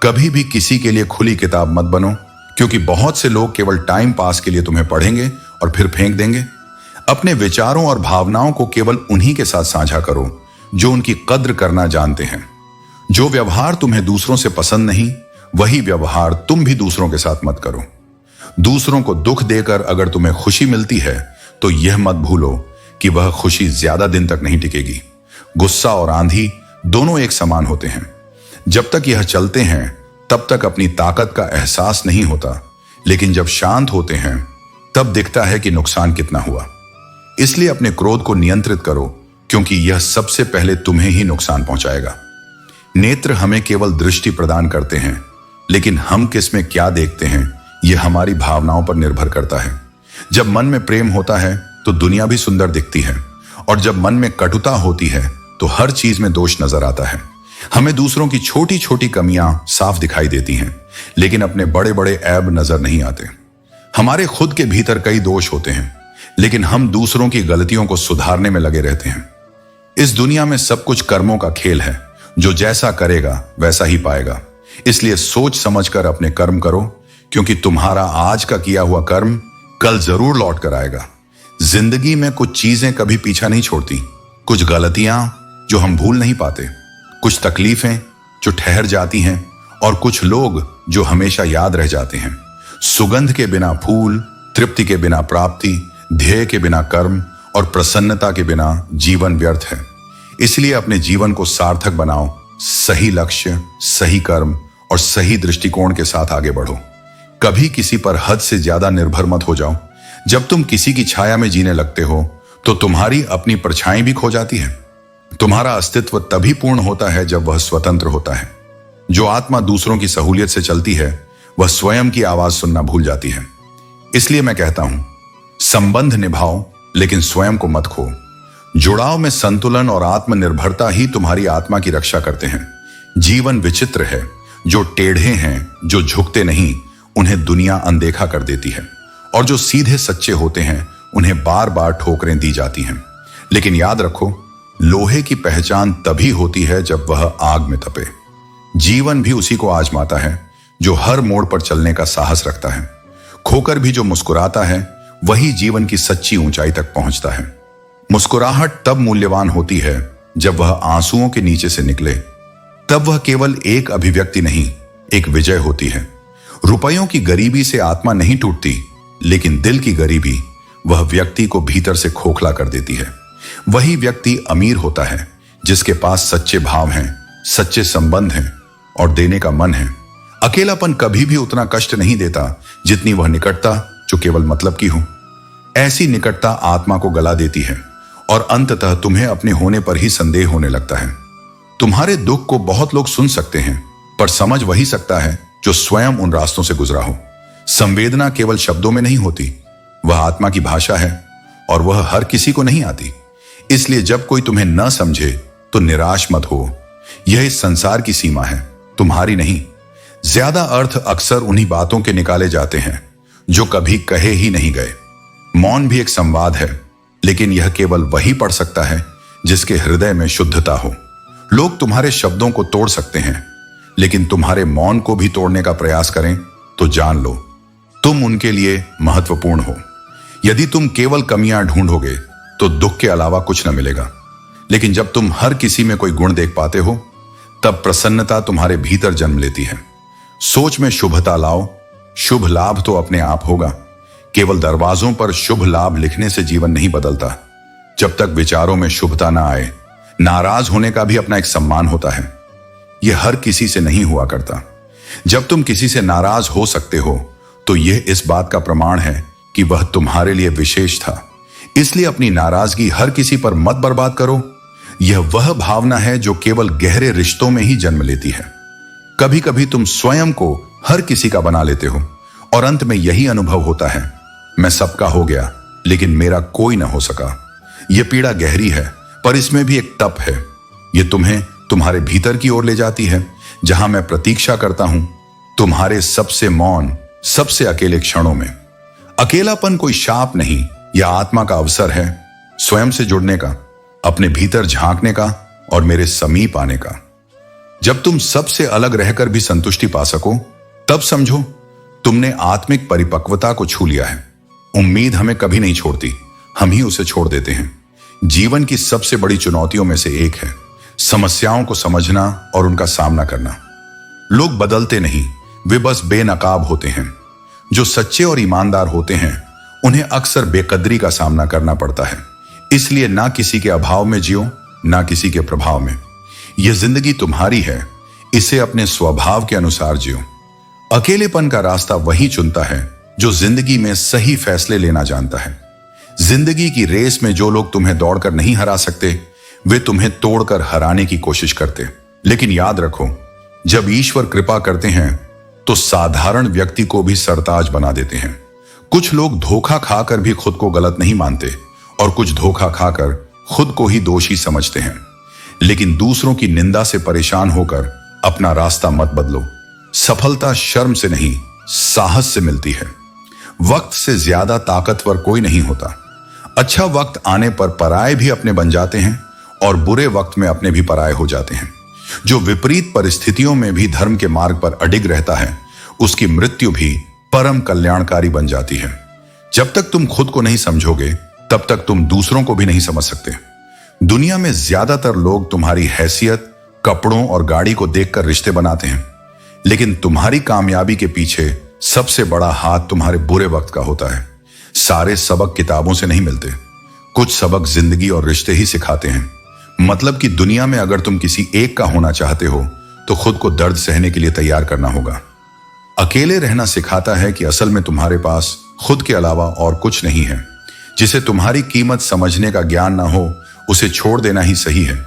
कभी भी किसी के लिए खुली किताब मत बनो, क्योंकि बहुत से लोग केवल टाइम पास के लिए तुम्हें पढ़ेंगे और फिर फेंक देंगे। अपने विचारों और भावनाओं को केवल उन्हीं के साथ साझा करो जो उनकी कद्र करना जानते हैं। जो व्यवहार तुम्हें दूसरों से पसंद नहीं, वही व्यवहार तुम भी दूसरों के साथ मत करो। दूसरों को दुख देकर अगर तुम्हें खुशी मिलती है तो यह मत भूलो कि वह खुशी ज्यादा दिन तक नहीं टिकेगी। गुस्सा और आंधी दोनों एक समान होते हैं। जब तक यह चलते हैं तब तक अपनी ताकत का एहसास नहीं होता, लेकिन जब शांत होते हैं तब दिखता है कि नुकसान कितना हुआ। इसलिए अपने क्रोध को नियंत्रित करो, क्योंकि यह सबसे पहले तुम्हें ही नुकसान पहुंचाएगा। नेत्र हमें केवल दृष्टि प्रदान करते हैं, लेकिन हम किसमें क्या देखते हैं यह हमारी भावनाओं पर निर्भर करता है। जब मन में प्रेम होता है तो दुनिया भी सुंदर दिखती है, और जब मन में कटुता होती है तो हर चीज में दोष नजर आता है। हमें दूसरों की छोटी छोटी कमियां साफ दिखाई देती हैं, लेकिन अपने बड़े बड़े ऐब नजर नहीं आते। हमारे खुद के भीतर कई दोष होते हैं, लेकिन हम दूसरों की गलतियों को सुधारने में लगे रहते हैं। इस दुनिया में सब कुछ कर्मों का खेल है, जो जैसा करेगा वैसा ही पाएगा। इसलिए सोच समझकर अपने कर्म करो, क्योंकि तुम्हारा आज का किया हुआ कर्म कल जरूर लौट कर आएगा। जिंदगी में कुछ चीजें कभी पीछा नहीं छोड़ती, कुछ गलतियां जो हम भूल नहीं पाते, कुछ तकलीफें जो ठहर जाती हैं, और कुछ लोग जो हमेशा याद रह जाते हैं। सुगंध के बिना फूल, तृप्ति के बिना प्राप्ति, ध्येय के बिना कर्म और प्रसन्नता के बिना जीवन व्यर्थ है। इसलिए अपने जीवन को सार्थक बनाओ, सही लक्ष्य, सही कर्म और सही दृष्टिकोण के साथ आगे बढ़ो। कभी किसी पर हद से ज्यादा निर्भर मत हो जाओ। जब तुम किसी की छाया में जीने लगते हो तो तुम्हारी अपनी परछाई भी खो जाती है। तुम्हारा अस्तित्व तभी पूर्ण होता है जब वह स्वतंत्र होता है। जो आत्मा दूसरों की सहूलियत से चलती है वह स्वयं की आवाज सुनना भूल जाती है। इसलिए मैं कहता हूं, संबंध निभाओ लेकिन स्वयं को मत खो। जुड़ाव में संतुलन और आत्मनिर्भरता ही तुम्हारी आत्मा की रक्षा करते हैं। जीवन विचित्र है। जो टेढ़े हैं, जो झुकते नहीं, उन्हें दुनिया अनदेखा कर देती है, और जो सीधे सच्चे होते हैं उन्हें बार बार ठोकरें दी जाती हैं। लेकिन याद रखो, लोहे की पहचान तभी होती है जब वह आग में तपे। जीवन भी उसी को आजमाता है जो हर मोड़ पर चलने का साहस रखता है। खोकर भी जो मुस्कुराता है वही जीवन की सच्ची ऊंचाई तक पहुंचता है। मुस्कुराहट तब मूल्यवान होती है जब वह आंसुओं के नीचे से निकले। तब वह केवल एक अभिव्यक्ति नहीं, एक विजय होती है। रुपयों की गरीबी से आत्मा नहीं टूटती, लेकिन दिल की गरीबी वह व्यक्ति को भीतर से खोखला कर देती है। वही व्यक्ति अमीर होता है जिसके पास सच्चे भाव हैं, सच्चे संबंध हैं और देने का मन है। अकेलापन कभी भी उतना कष्ट नहीं देता जितनी वह निकटता जो केवल मतलब की हो। ऐसी निकटता आत्मा को गला देती है और अंततः तुम्हें अपने होने पर ही संदेह होने लगता है। तुम्हारे दुख को बहुत लोग सुन सकते हैं, पर समझ वही सकता है जो स्वयं उन रास्तों से गुजरा हो। संवेदना केवल शब्दों में नहीं होती, वह आत्मा की भाषा है और वह हर किसी को नहीं आती। इसलिए जब कोई तुम्हें न समझे तो निराश मत हो। यह इस संसार की सीमा है, तुम्हारी नहीं। ज्यादा अर्थ अक्सर उन्हीं बातों के निकाले जाते हैं जो कभी कहे ही नहीं गए। मौन भी एक संवाद है, लेकिन यह केवल वही पढ़ सकता है जिसके हृदय में शुद्धता हो। लोग तुम्हारे शब्दों को तोड़ सकते हैं, लेकिन तुम्हारे मौन को भी तोड़ने का प्रयास करें तो जान लो, तुम उनके लिए महत्वपूर्ण हो। यदि तुम केवल कमियां ढूंढोगे तो दुख के अलावा कुछ न मिलेगा, लेकिन जब तुम हर किसी में कोई गुण देख पाते हो तब प्रसन्नता तुम्हारे भीतर जन्म लेती है। सोच में शुभता लाओ, शुभ लाभ तो अपने आप होगा। केवल दरवाजों पर शुभ लाभ लिखने से जीवन नहीं बदलता। जब तक विचारों में शुभता ना आए, नाराज होने का भी अपना एक सम्मान होता है। यह हर किसी से नहीं हुआ करता। जब तुम किसी से नाराज हो सकते हो तो यह इस बात का प्रमाण है कि वह तुम्हारे लिए विशेष था। इसलिए अपनी नाराजगी हर किसी पर मत बर्बाद करो। यह वह भावना है जो केवल गहरे रिश्तों में ही जन्म लेती है। कभी कभी तुम स्वयं को हर किसी का बना लेते हो और अंत में यही अनुभव होता है, मैं सबका हो गया लेकिन मेरा कोई ना हो सका। यह पीड़ा गहरी है, पर इसमें भी एक तप है। यह तुम्हें तुम्हारे भीतर की ओर ले जाती है, जहां मैं प्रतीक्षा करता हूं तुम्हारे सबसे मौन, सबसे अकेले क्षणों में। अकेलापन कोई शाप नहीं, यह आत्मा का अवसर है स्वयं से जुड़ने का, अपने भीतर झांकने का और मेरे समीप आने का। जब तुम सबसे अलग रहकर भी संतुष्टि पा सको, तब समझो तुमने आत्मिक परिपक्वता को छू लिया है। उम्मीद हमें कभी नहीं छोड़ती, हम ही उसे छोड़ देते हैं। जीवन की सबसे बड़ी चुनौतियों में से एक है समस्याओं को समझना और उनका सामना करना। लोग बदलते नहीं, वे बस बेनकाब होते हैं। जो सच्चे और ईमानदार होते हैं उन्हें अक्सर बेकदरी का सामना करना पड़ता है। इसलिए ना किसी के अभाव में जियो, ना किसी के प्रभाव में। यह जिंदगी तुम्हारी है, इसे अपने स्वभाव के अनुसार जियो। अकेलेपन का रास्ता वही चुनता है जो जिंदगी में सही फैसले लेना जानता है। जिंदगी की रेस में जो लोग तुम्हें दौड़कर नहीं हरा सकते, वे तुम्हें तोड़कर हराने की कोशिश करते। लेकिन याद रखो, जब ईश्वर कृपा करते हैं तो साधारण व्यक्ति को भी सरताज बना देते हैं। कुछ लोग धोखा खाकर भी खुद को गलत नहीं मानते और कुछ धोखा खाकर खुद को ही दोषी समझते हैं। लेकिन दूसरों की निंदा से परेशान होकर अपना रास्ता मत बदलो। सफलता शर्म से नहीं, साहस से मिलती है। वक्त से ज्यादा ताकतवर कोई नहीं होता। अच्छा वक्त आने पर पराये भी अपने बन जाते हैं और बुरे वक्त में अपने भी पराये हो जाते हैं। जो विपरीत परिस्थितियों में भी धर्म के मार्ग पर अडिग रहता है, उसकी मृत्यु भी परम कल्याणकारी बन जाती है। जब तक तुम खुद को नहीं समझोगे, तब तक तुम दूसरों को भी नहीं समझ सकते। दुनिया में ज्यादातर लोग तुम्हारी हैसियत, कपड़ों और गाड़ी को देखकर रिश्ते बनाते हैं, लेकिन तुम्हारी कामयाबी के पीछे सबसे बड़ा हाथ तुम्हारे बुरे वक्त का होता है। सारे सबक किताबों से नहीं मिलते। कुछ सबक जिंदगी और रिश्ते ही सिखाते हैं। मतलब कि दुनिया में अगर तुम किसी एक का होना चाहते हो तो खुद को दर्द सहने के लिए तैयार करना होगा। अकेले रहना सिखाता है कि असल में तुम्हारे पास खुद के अलावा और कुछ नहीं है। जिसे तुम्हारी कीमत समझने का ज्ञान ना हो उसे छोड़ देना ही सही है।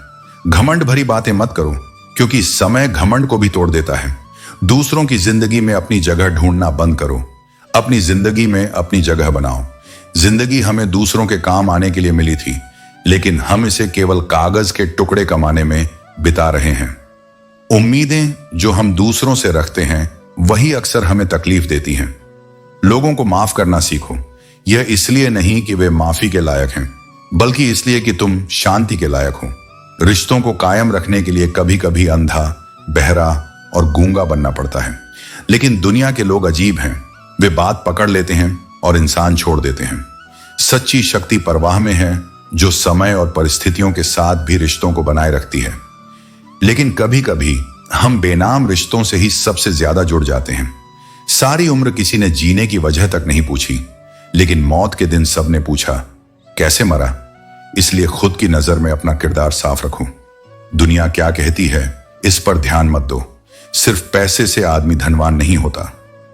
घमंड भरी बातें मत करो, क्योंकि समय घमंड को भी तोड़ देता है। दूसरों की जिंदगी में अपनी जगह ढूंढना बंद करो, अपनी जिंदगी में अपनी जगह बनाओ। जिंदगी हमें दूसरों के काम आने के लिए मिली थी, लेकिन हम इसे केवल कागज के टुकड़े कमाने में बिता रहे हैं। उम्मीदें जो हम दूसरों से रखते हैं वही अक्सर हमें तकलीफ देती हैं। लोगों को माफ करना सीखो। यह इसलिए नहीं कि वे माफी के लायक हैं, बल्कि इसलिए कि तुम शांति के लायक हो। रिश्तों को कायम रखने के लिए कभी कभी अंधा, बहरा और गूंगा बनना पड़ता है। लेकिन दुनिया के लोग अजीब हैं। वे बात पकड़ लेते हैं और इंसान छोड़ देते हैं। सच्ची शक्ति परवाह में है, जो समय और परिस्थितियों के साथ भी रिश्तों को बनाए रखती है। लेकिन कभी कभी हम बेनाम रिश्तों से ही सबसे ज्यादा जुड़ जाते हैं। सारी उम्र किसी ने जीने की वजह तक नहीं पूछी, लेकिन मौत के दिन सबने पूछा कैसे मरा। इसलिए खुद की नजर में अपना किरदार साफ रखो। दुनिया क्या कहती है इस पर ध्यान मत दो। सिर्फ पैसे से आदमी धनवान नहीं होता।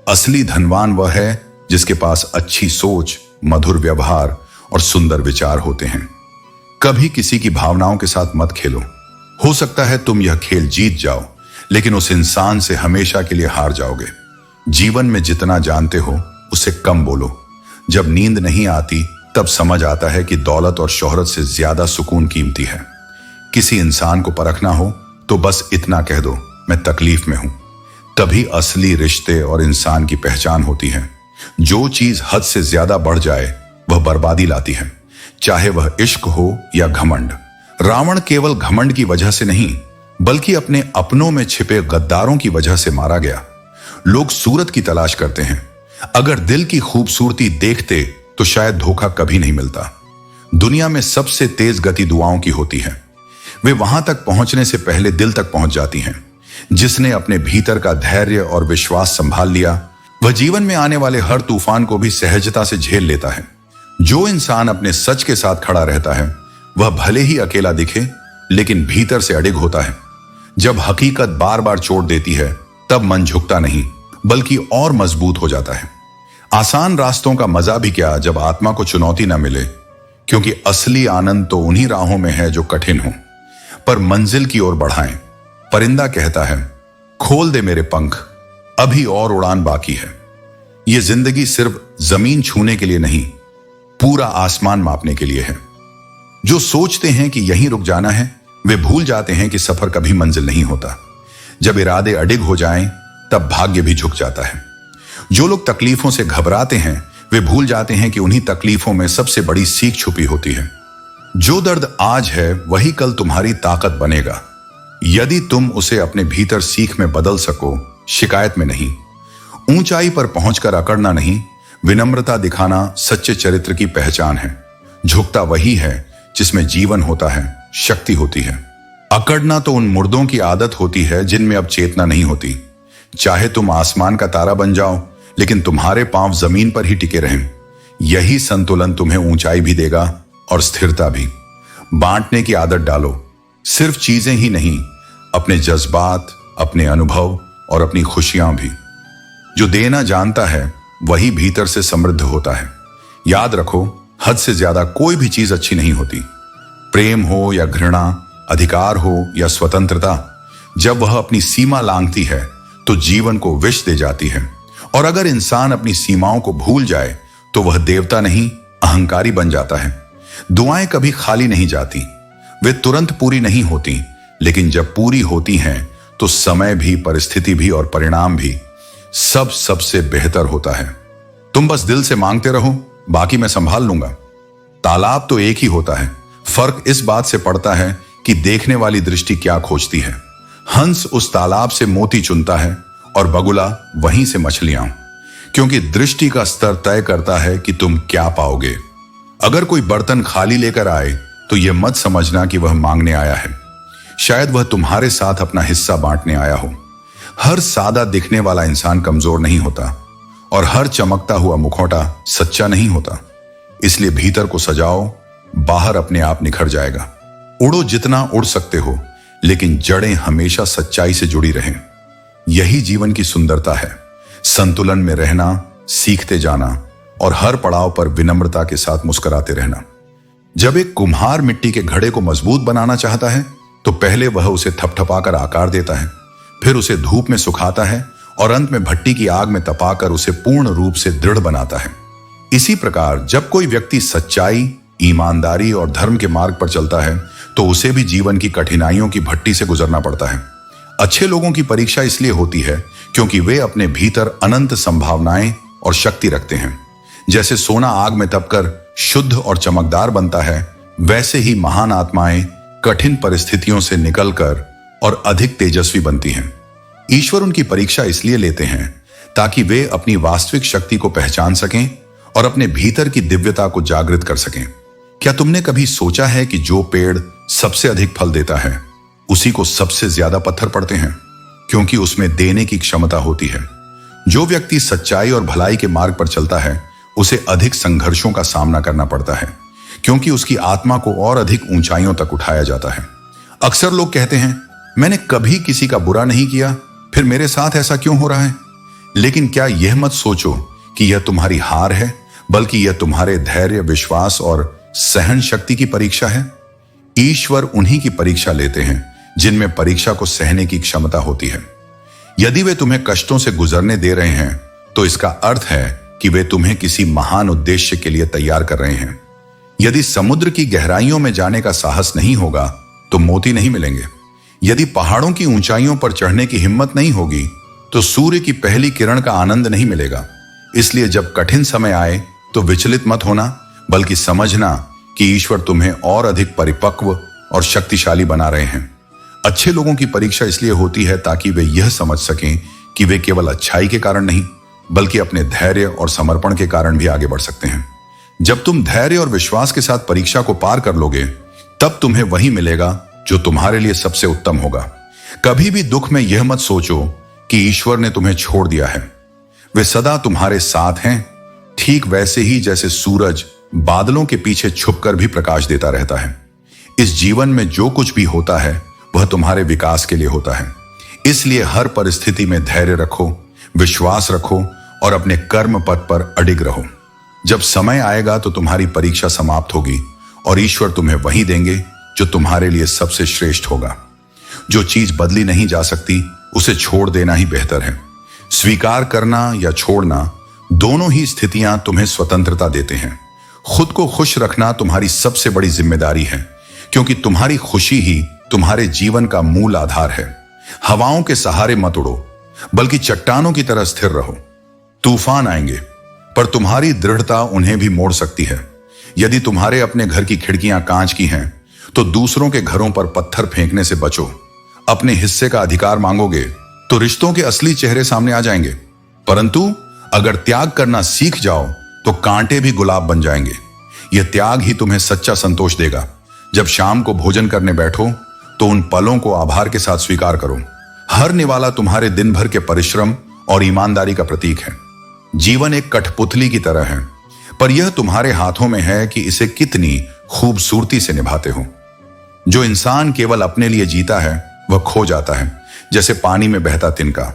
असली धनवान वह है जिसके पास अच्छी सोच, मधुर व्यवहार और सुंदर विचार होते हैं। कभी किसी की भावनाओं के साथ मत खेलो। हो सकता है तुम यह खेल जीत जाओ, लेकिन उस इंसान से हमेशा के लिए हार जाओगे। जीवन में जितना जानते हो उससे कम बोलो। जब नींद नहीं आती तब समझ आता है कि दौलत और शोहरत से ज्यादा सुकून कीमती है। किसी इंसान को परखना हो तो बस इतना कह दो, मैं तकलीफ में हूं। तभी असली रिश्ते और इंसान की पहचान होती है। जो चीज हद से ज्यादा बढ़ जाए वह बर्बादी लाती है, चाहे वह इश्क हो या घमंड। रावण केवल घमंड की वजह से नहीं, बल्कि अपने अपनों में छिपे गद्दारों की वजह से मारा गया। लोग सूरत की तलाश करते हैं। अगर दिल की खूबसूरती देखते तो शायद धोखा कभी नहीं मिलता। दुनिया में सबसे तेज गति दुआओं की होती है। वे वहां तक पहुंचने से पहले दिल तक पहुंच जाती हैं। जिसने अपने भीतर का धैर्य और विश्वास संभाल लिया, वह जीवन में आने वाले हर तूफान को भी सहजता से झेल लेता है। जो इंसान अपने सच के साथ खड़ा रहता है वह भले ही अकेला दिखे, लेकिन भीतर से अडिग होता है। जब हकीकत बार बार चोट देती है तब मन झुकता नहीं, बल्कि और मजबूत हो जाता है। आसान रास्तों का मजा भी क्या जब आत्मा को चुनौती न मिले, क्योंकि असली आनंद तो उन्हीं राहों में है जो कठिन हो पर मंजिल की ओर बढ़ाएं। परिंदा कहता है, खोल दे मेरे पंख, अभी और उड़ान बाकी है। यह जिंदगी सिर्फ जमीन छूने के लिए नहीं, पूरा आसमान मापने के लिए है। जो सोचते हैं कि यहीं रुक जाना है, वे भूल जाते हैं कि सफर कभी मंजिल नहीं होता। जब इरादे अडिग हो जाएं, तब भाग्य भी झुक जाता है। जो लोग तकलीफों से घबराते हैं वे भूल जाते हैं कि उन्हीं तकलीफों में सबसे बड़ी सीख छुपी होती है। जो दर्द आज है वही कल तुम्हारी ताकत बनेगा, यदि तुम उसे अपने भीतर सीख में बदल सको, शिकायत में नहीं। ऊंचाई पर पहुंचकर अकड़ना नहीं, विनम्रता दिखाना सच्चे चरित्र की पहचान है। झुकता वही है जिसमें जीवन होता है, शक्ति होती है। अकड़ना तो उन मुर्दों की आदत होती है जिनमें अब चेतना नहीं होती। चाहे तुम आसमान का तारा बन जाओ, लेकिन तुम्हारे पांव जमीन पर ही टिके रहें। यही संतुलन तुम्हें ऊंचाई भी देगा और स्थिरता भी। बांटने की आदत डालो, सिर्फ चीजें ही नहीं, अपने जज्बात, अपने अनुभव और अपनी खुशियां भी। जो देना जानता है वही भीतर से समृद्ध होता है। याद रखो, हद से ज्यादा कोई भी चीज अच्छी नहीं होती। प्रेम हो या घृणा, अधिकार हो या स्वतंत्रता, जब वह अपनी सीमा लांघती है तो जीवन को विष दे जाती है। और अगर इंसान अपनी सीमाओं को भूल जाए तो वह देवता नहीं, अहंकारी बन जाता है। दुआएं कभी खाली नहीं जाती, वे तुरंत पूरी नहीं होती, लेकिन जब पूरी होती हैं तो समय भी, परिस्थिति भी और परिणाम भी सब सबसे बेहतर होता है। तुम बस दिल से मांगते रहो, बाकी मैं संभाल लूंगा। तालाब तो एक ही होता है, फर्क इस बात से पड़ता है कि देखने वाली दृष्टि क्या खोजती है। हंस उस तालाब से मोती चुनता है और बगुला वहीं से मछलियां, क्योंकि दृष्टि का स्तर तय करता है कि तुम क्या पाओगे। अगर कोई बर्तन खाली लेकर आए तो यह मत समझना कि वह मांगने आया है, शायद वह तुम्हारे साथ अपना हिस्सा बांटने आया हो। हर सादा दिखने वाला इंसान कमजोर नहीं होता और हर चमकता हुआ मुखौटा सच्चा नहीं होता। इसलिए भीतर को सजाओ, बाहर अपने आप निखर जाएगा। उड़ो जितना उड़ सकते हो, लेकिन जड़ें हमेशा सच्चाई से जुड़ी रहें। यही जीवन की सुंदरता है, संतुलन में रहना, सीखते जाना और हर पड़ाव पर विनम्रता के साथ मुस्कुराते रहना। जब एक कुम्हार मिट्टी के घड़े को मजबूत बनाना चाहता है तो पहले वह उसे थपथपाकर आकार देता है, फिर उसे धूप में सुखाता है और अंत में भट्टी की आग में तपाकर उसे पूर्ण रूप से दृढ़ बनाता है। इसी प्रकार जब कोई व्यक्ति सच्चाई, ईमानदारी और धर्म के मार्ग पर चलता है तो उसे भी जीवन की कठिनाइयों की भट्टी से गुजरना पड़ता है। अच्छे लोगों की परीक्षा इसलिए होती है क्योंकि वे अपने भीतर अनंत संभावनाएं और शक्ति रखते हैं। जैसे सोना आग में तपकर शुद्ध और चमकदार बनता है, वैसे ही महान आत्माएं कठिन परिस्थितियों से निकलकर और अधिक तेजस्वी बनती हैं। ईश्वर उनकी परीक्षा इसलिए लेते हैं ताकि वे अपनी वास्तविक शक्ति को पहचान सकें और अपने भीतर की दिव्यता को जागृत कर सकें। क्या तुमने कभी सोचा है कि जो पेड़ सबसे अधिक फल देता है उसी को सबसे ज्यादा पत्थर पड़ते हैं, क्योंकि उसमें देने की क्षमता होती है। जो व्यक्ति सच्चाई और भलाई के मार्ग पर चलता है उसे अधिक संघर्षों का सामना करना पड़ता है, क्योंकि उसकी आत्मा को और अधिक ऊंचाइयों तक उठाया जाता है। अक्सर लोग कहते हैं, मैंने कभी किसी का बुरा नहीं किया, फिर मेरे साथ ऐसा क्यों हो रहा है? लेकिन क्या यह मत सोचो कि यह तुम्हारी हार है, बल्कि यह तुम्हारे धैर्य, विश्वास और सहन शक्ति की परीक्षा है। ईश्वर उन्हीं की परीक्षा लेते हैं जिनमें परीक्षा को सहने की क्षमता होती है। यदि वे तुम्हें कष्टों से गुजरने दे रहे हैं तो इसका अर्थ है कि वे तुम्हें किसी महान उद्देश्य के लिए तैयार कर रहे हैं। यदि समुद्र की गहराइयों में जाने का साहस नहीं होगा तो मोती नहीं मिलेंगे। यदि पहाड़ों की ऊंचाइयों पर चढ़ने की हिम्मत नहीं होगी तो सूर्य की पहली किरण का आनंद नहीं मिलेगा। इसलिए जब कठिन समय आए तो विचलित मत होना, बल्कि समझना कि ईश्वर तुम्हें और अधिक परिपक्व और शक्तिशाली बना रहे हैं। अच्छे लोगों की परीक्षा इसलिए होती है ताकि वे यह समझ सकें कि वे केवल अच्छाई के कारण नहीं, बल्कि अपने धैर्य और समर्पण के कारण भी आगे बढ़ सकते हैं। जब तुम धैर्य और विश्वास के साथ परीक्षा को पार कर लोगे, तब तुम्हें वही मिलेगा जो तुम्हारे लिए सबसे उत्तम होगा। कभी भी दुख में यह मत सोचो कि ईश्वर ने तुम्हें छोड़ दिया है। वे सदा तुम्हारे साथ हैं, ठीक वैसे ही जैसे सूरज बादलों के पीछे छुपकर भी प्रकाश देता रहता है। इस जीवन में जो कुछ भी होता है वह तुम्हारे विकास के लिए होता है। इसलिए हर परिस्थिति में धैर्य रखो, विश्वास रखो और अपने कर्म पथ पर अडिग रहो। जब समय आएगा तो तुम्हारी परीक्षा समाप्त होगी और ईश्वर तुम्हें वही देंगे जो तुम्हारे लिए सबसे श्रेष्ठ होगा। जो चीज बदली नहीं जा सकती उसे छोड़ देना ही बेहतर है। स्वीकार करना या छोड़ना, दोनों ही स्थितियां तुम्हें स्वतंत्रता देते हैं। खुद को खुश रखना तुम्हारी सबसे बड़ी जिम्मेदारी है, क्योंकि तुम्हारी खुशी ही तुम्हारे जीवन का मूल आधार है। हवाओं के सहारे मत उड़ो, बल्कि चट्टानों की तरह स्थिर रहो। तूफान आएंगे, पर तुम्हारी दृढ़ता उन्हें भी मोड़ सकती है। यदि तुम्हारे अपने घर की खिड़कियां कांच की हैं, तो दूसरों के घरों पर पत्थर फेंकने से बचो। अपने हिस्से का अधिकार मांगोगे तो रिश्तों के असली चेहरे सामने आ जाएंगे, परंतु अगर त्याग करना सीख जाओ तो कांटे भी गुलाब बन जाएंगे। यह त्याग ही तुम्हें सच्चा संतोष देगा। जब शाम को भोजन करने बैठो तो उन पलों को आभार के साथ स्वीकार करो। हर निवाला तुम्हारे दिन भर के परिश्रम और ईमानदारी का प्रतीक है। जीवन एक कठपुतली की तरह है, पर यह तुम्हारे हाथों में है कि इसे कितनी खूबसूरती से निभाते हो। जो इंसान केवल अपने लिए जीता है वह खो जाता है, जैसे पानी में बहता तिनका।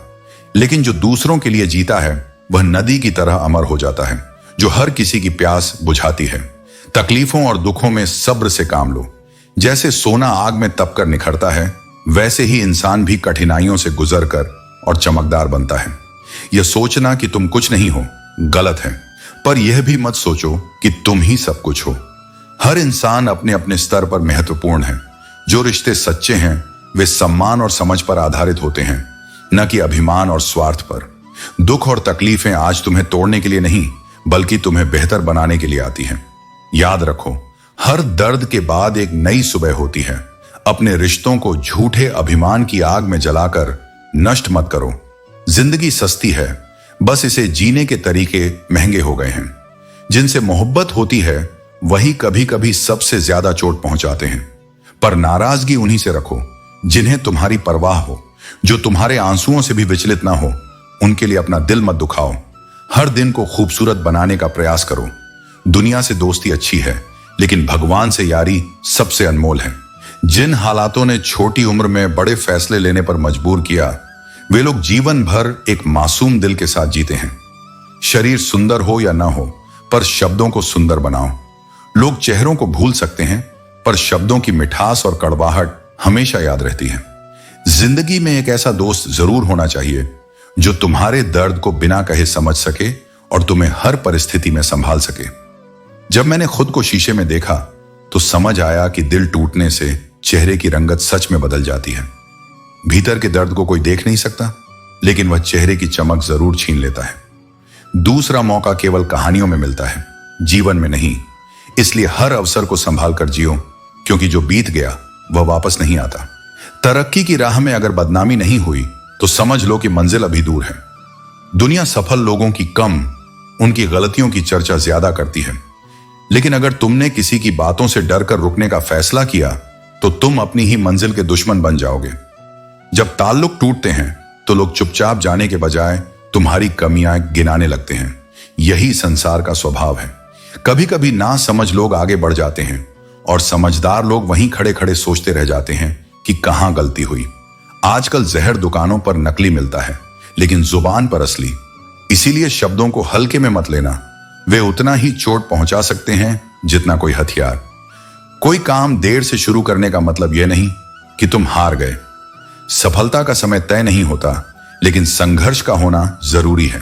लेकिन जो दूसरों के लिए जीता है वह नदी की तरह अमर हो जाता है, जो हर किसी की प्यास बुझाती है। तकलीफों और दुखों में सब्र से काम लो। जैसे सोना आग में तपकर निखरता है, वैसे ही इंसान भी कठिनाइयों से गुजरकर और चमकदार बनता है। यह सोचना कि तुम कुछ नहीं हो गलत है, पर यह भी मत सोचो कि तुम ही सब कुछ हो। हर इंसान अपने अपने स्तर पर महत्वपूर्ण है। जो रिश्ते सच्चे हैं वे सम्मान और समझ पर आधारित होते हैं, न कि अभिमान और स्वार्थ पर। दुख और तकलीफें आज तुम्हें तोड़ने के लिए नहीं, बल्कि तुम्हें बेहतर बनाने के लिए आती हैं। याद रखो, हर दर्द के बाद एक नई सुबह होती है। अपने रिश्तों को झूठे अभिमान की आग में जलाकर नष्ट मत करो। जिंदगी सस्ती है, बस इसे जीने के तरीके महंगे हो गए हैं। जिनसे मोहब्बत होती है वही कभी कभी सबसे ज्यादा चोट पहुंचाते हैं। पर नाराजगी उन्हीं से रखो जिन्हें तुम्हारी परवाह हो। जो तुम्हारे आंसुओं से भी विचलित ना हो, उनके लिए अपना दिल मत दुखाओ। हर दिन को खूबसूरत बनाने का प्रयास करो। दुनिया से दोस्ती अच्छी है, लेकिन भगवान से यारी सबसे अनमोल है। जिन हालातों ने छोटी उम्र में बड़े फैसले लेने पर मजबूर किया, वे लोग जीवन भर एक मासूम दिल के साथ जीते हैं। शरीर सुंदर हो या ना हो, पर शब्दों को सुंदर बनाओ। लोग चेहरों को भूल सकते हैं, पर शब्दों की मिठास और कड़वाहट हमेशा याद रहती है। जिंदगी में एक ऐसा दोस्त जरूर होना चाहिए जो तुम्हारे दर्द को बिना कहे समझ सके और तुम्हें हर परिस्थिति में संभाल सके। जब मैंने खुद को शीशे में देखा तो समझ आया कि दिल टूटने से चेहरे की रंगत सच में बदल जाती है। भीतर के दर्द को कोई देख नहीं सकता, लेकिन वह चेहरे की चमक जरूर छीन लेता है। दूसरा मौका केवल कहानियों में मिलता है, जीवन में नहीं। इसलिए हर अवसर को संभाल कर जियो, क्योंकि जो बीत गया वह वापस नहीं आता। तरक्की की राह में अगर बदनामी नहीं हुई तो समझ लो कि मंजिल अभी दूर है। दुनिया सफल लोगों की कम, उनकी गलतियों की चर्चा ज्यादा करती है। लेकिन अगर तुमने किसी की बातों से डरकर रुकने का फैसला किया तो तुम अपनी ही मंजिल के दुश्मन बन जाओगे। जब ताल्लुक टूटते हैं तो लोग चुपचाप जाने के बजाय तुम्हारी कमियां गिनाने लगते हैं। यही संसार का स्वभाव है। कभी कभी ना समझ लोग आगे बढ़ जाते हैं और समझदार लोग वहीं खड़े खड़े सोचते रह जाते हैं कि कहां गलती हुई। आजकल जहर दुकानों पर नकली मिलता है, लेकिन जुबान पर असली। इसीलिए शब्दों को हल्के में मत लेना, वे उतना ही चोट पहुंचा सकते हैं जितना कोई हथियार। कोई काम देर से शुरू करने का मतलब यह नहीं कि तुम हार गए। सफलता का समय तय नहीं होता, लेकिन संघर्ष का होना जरूरी है।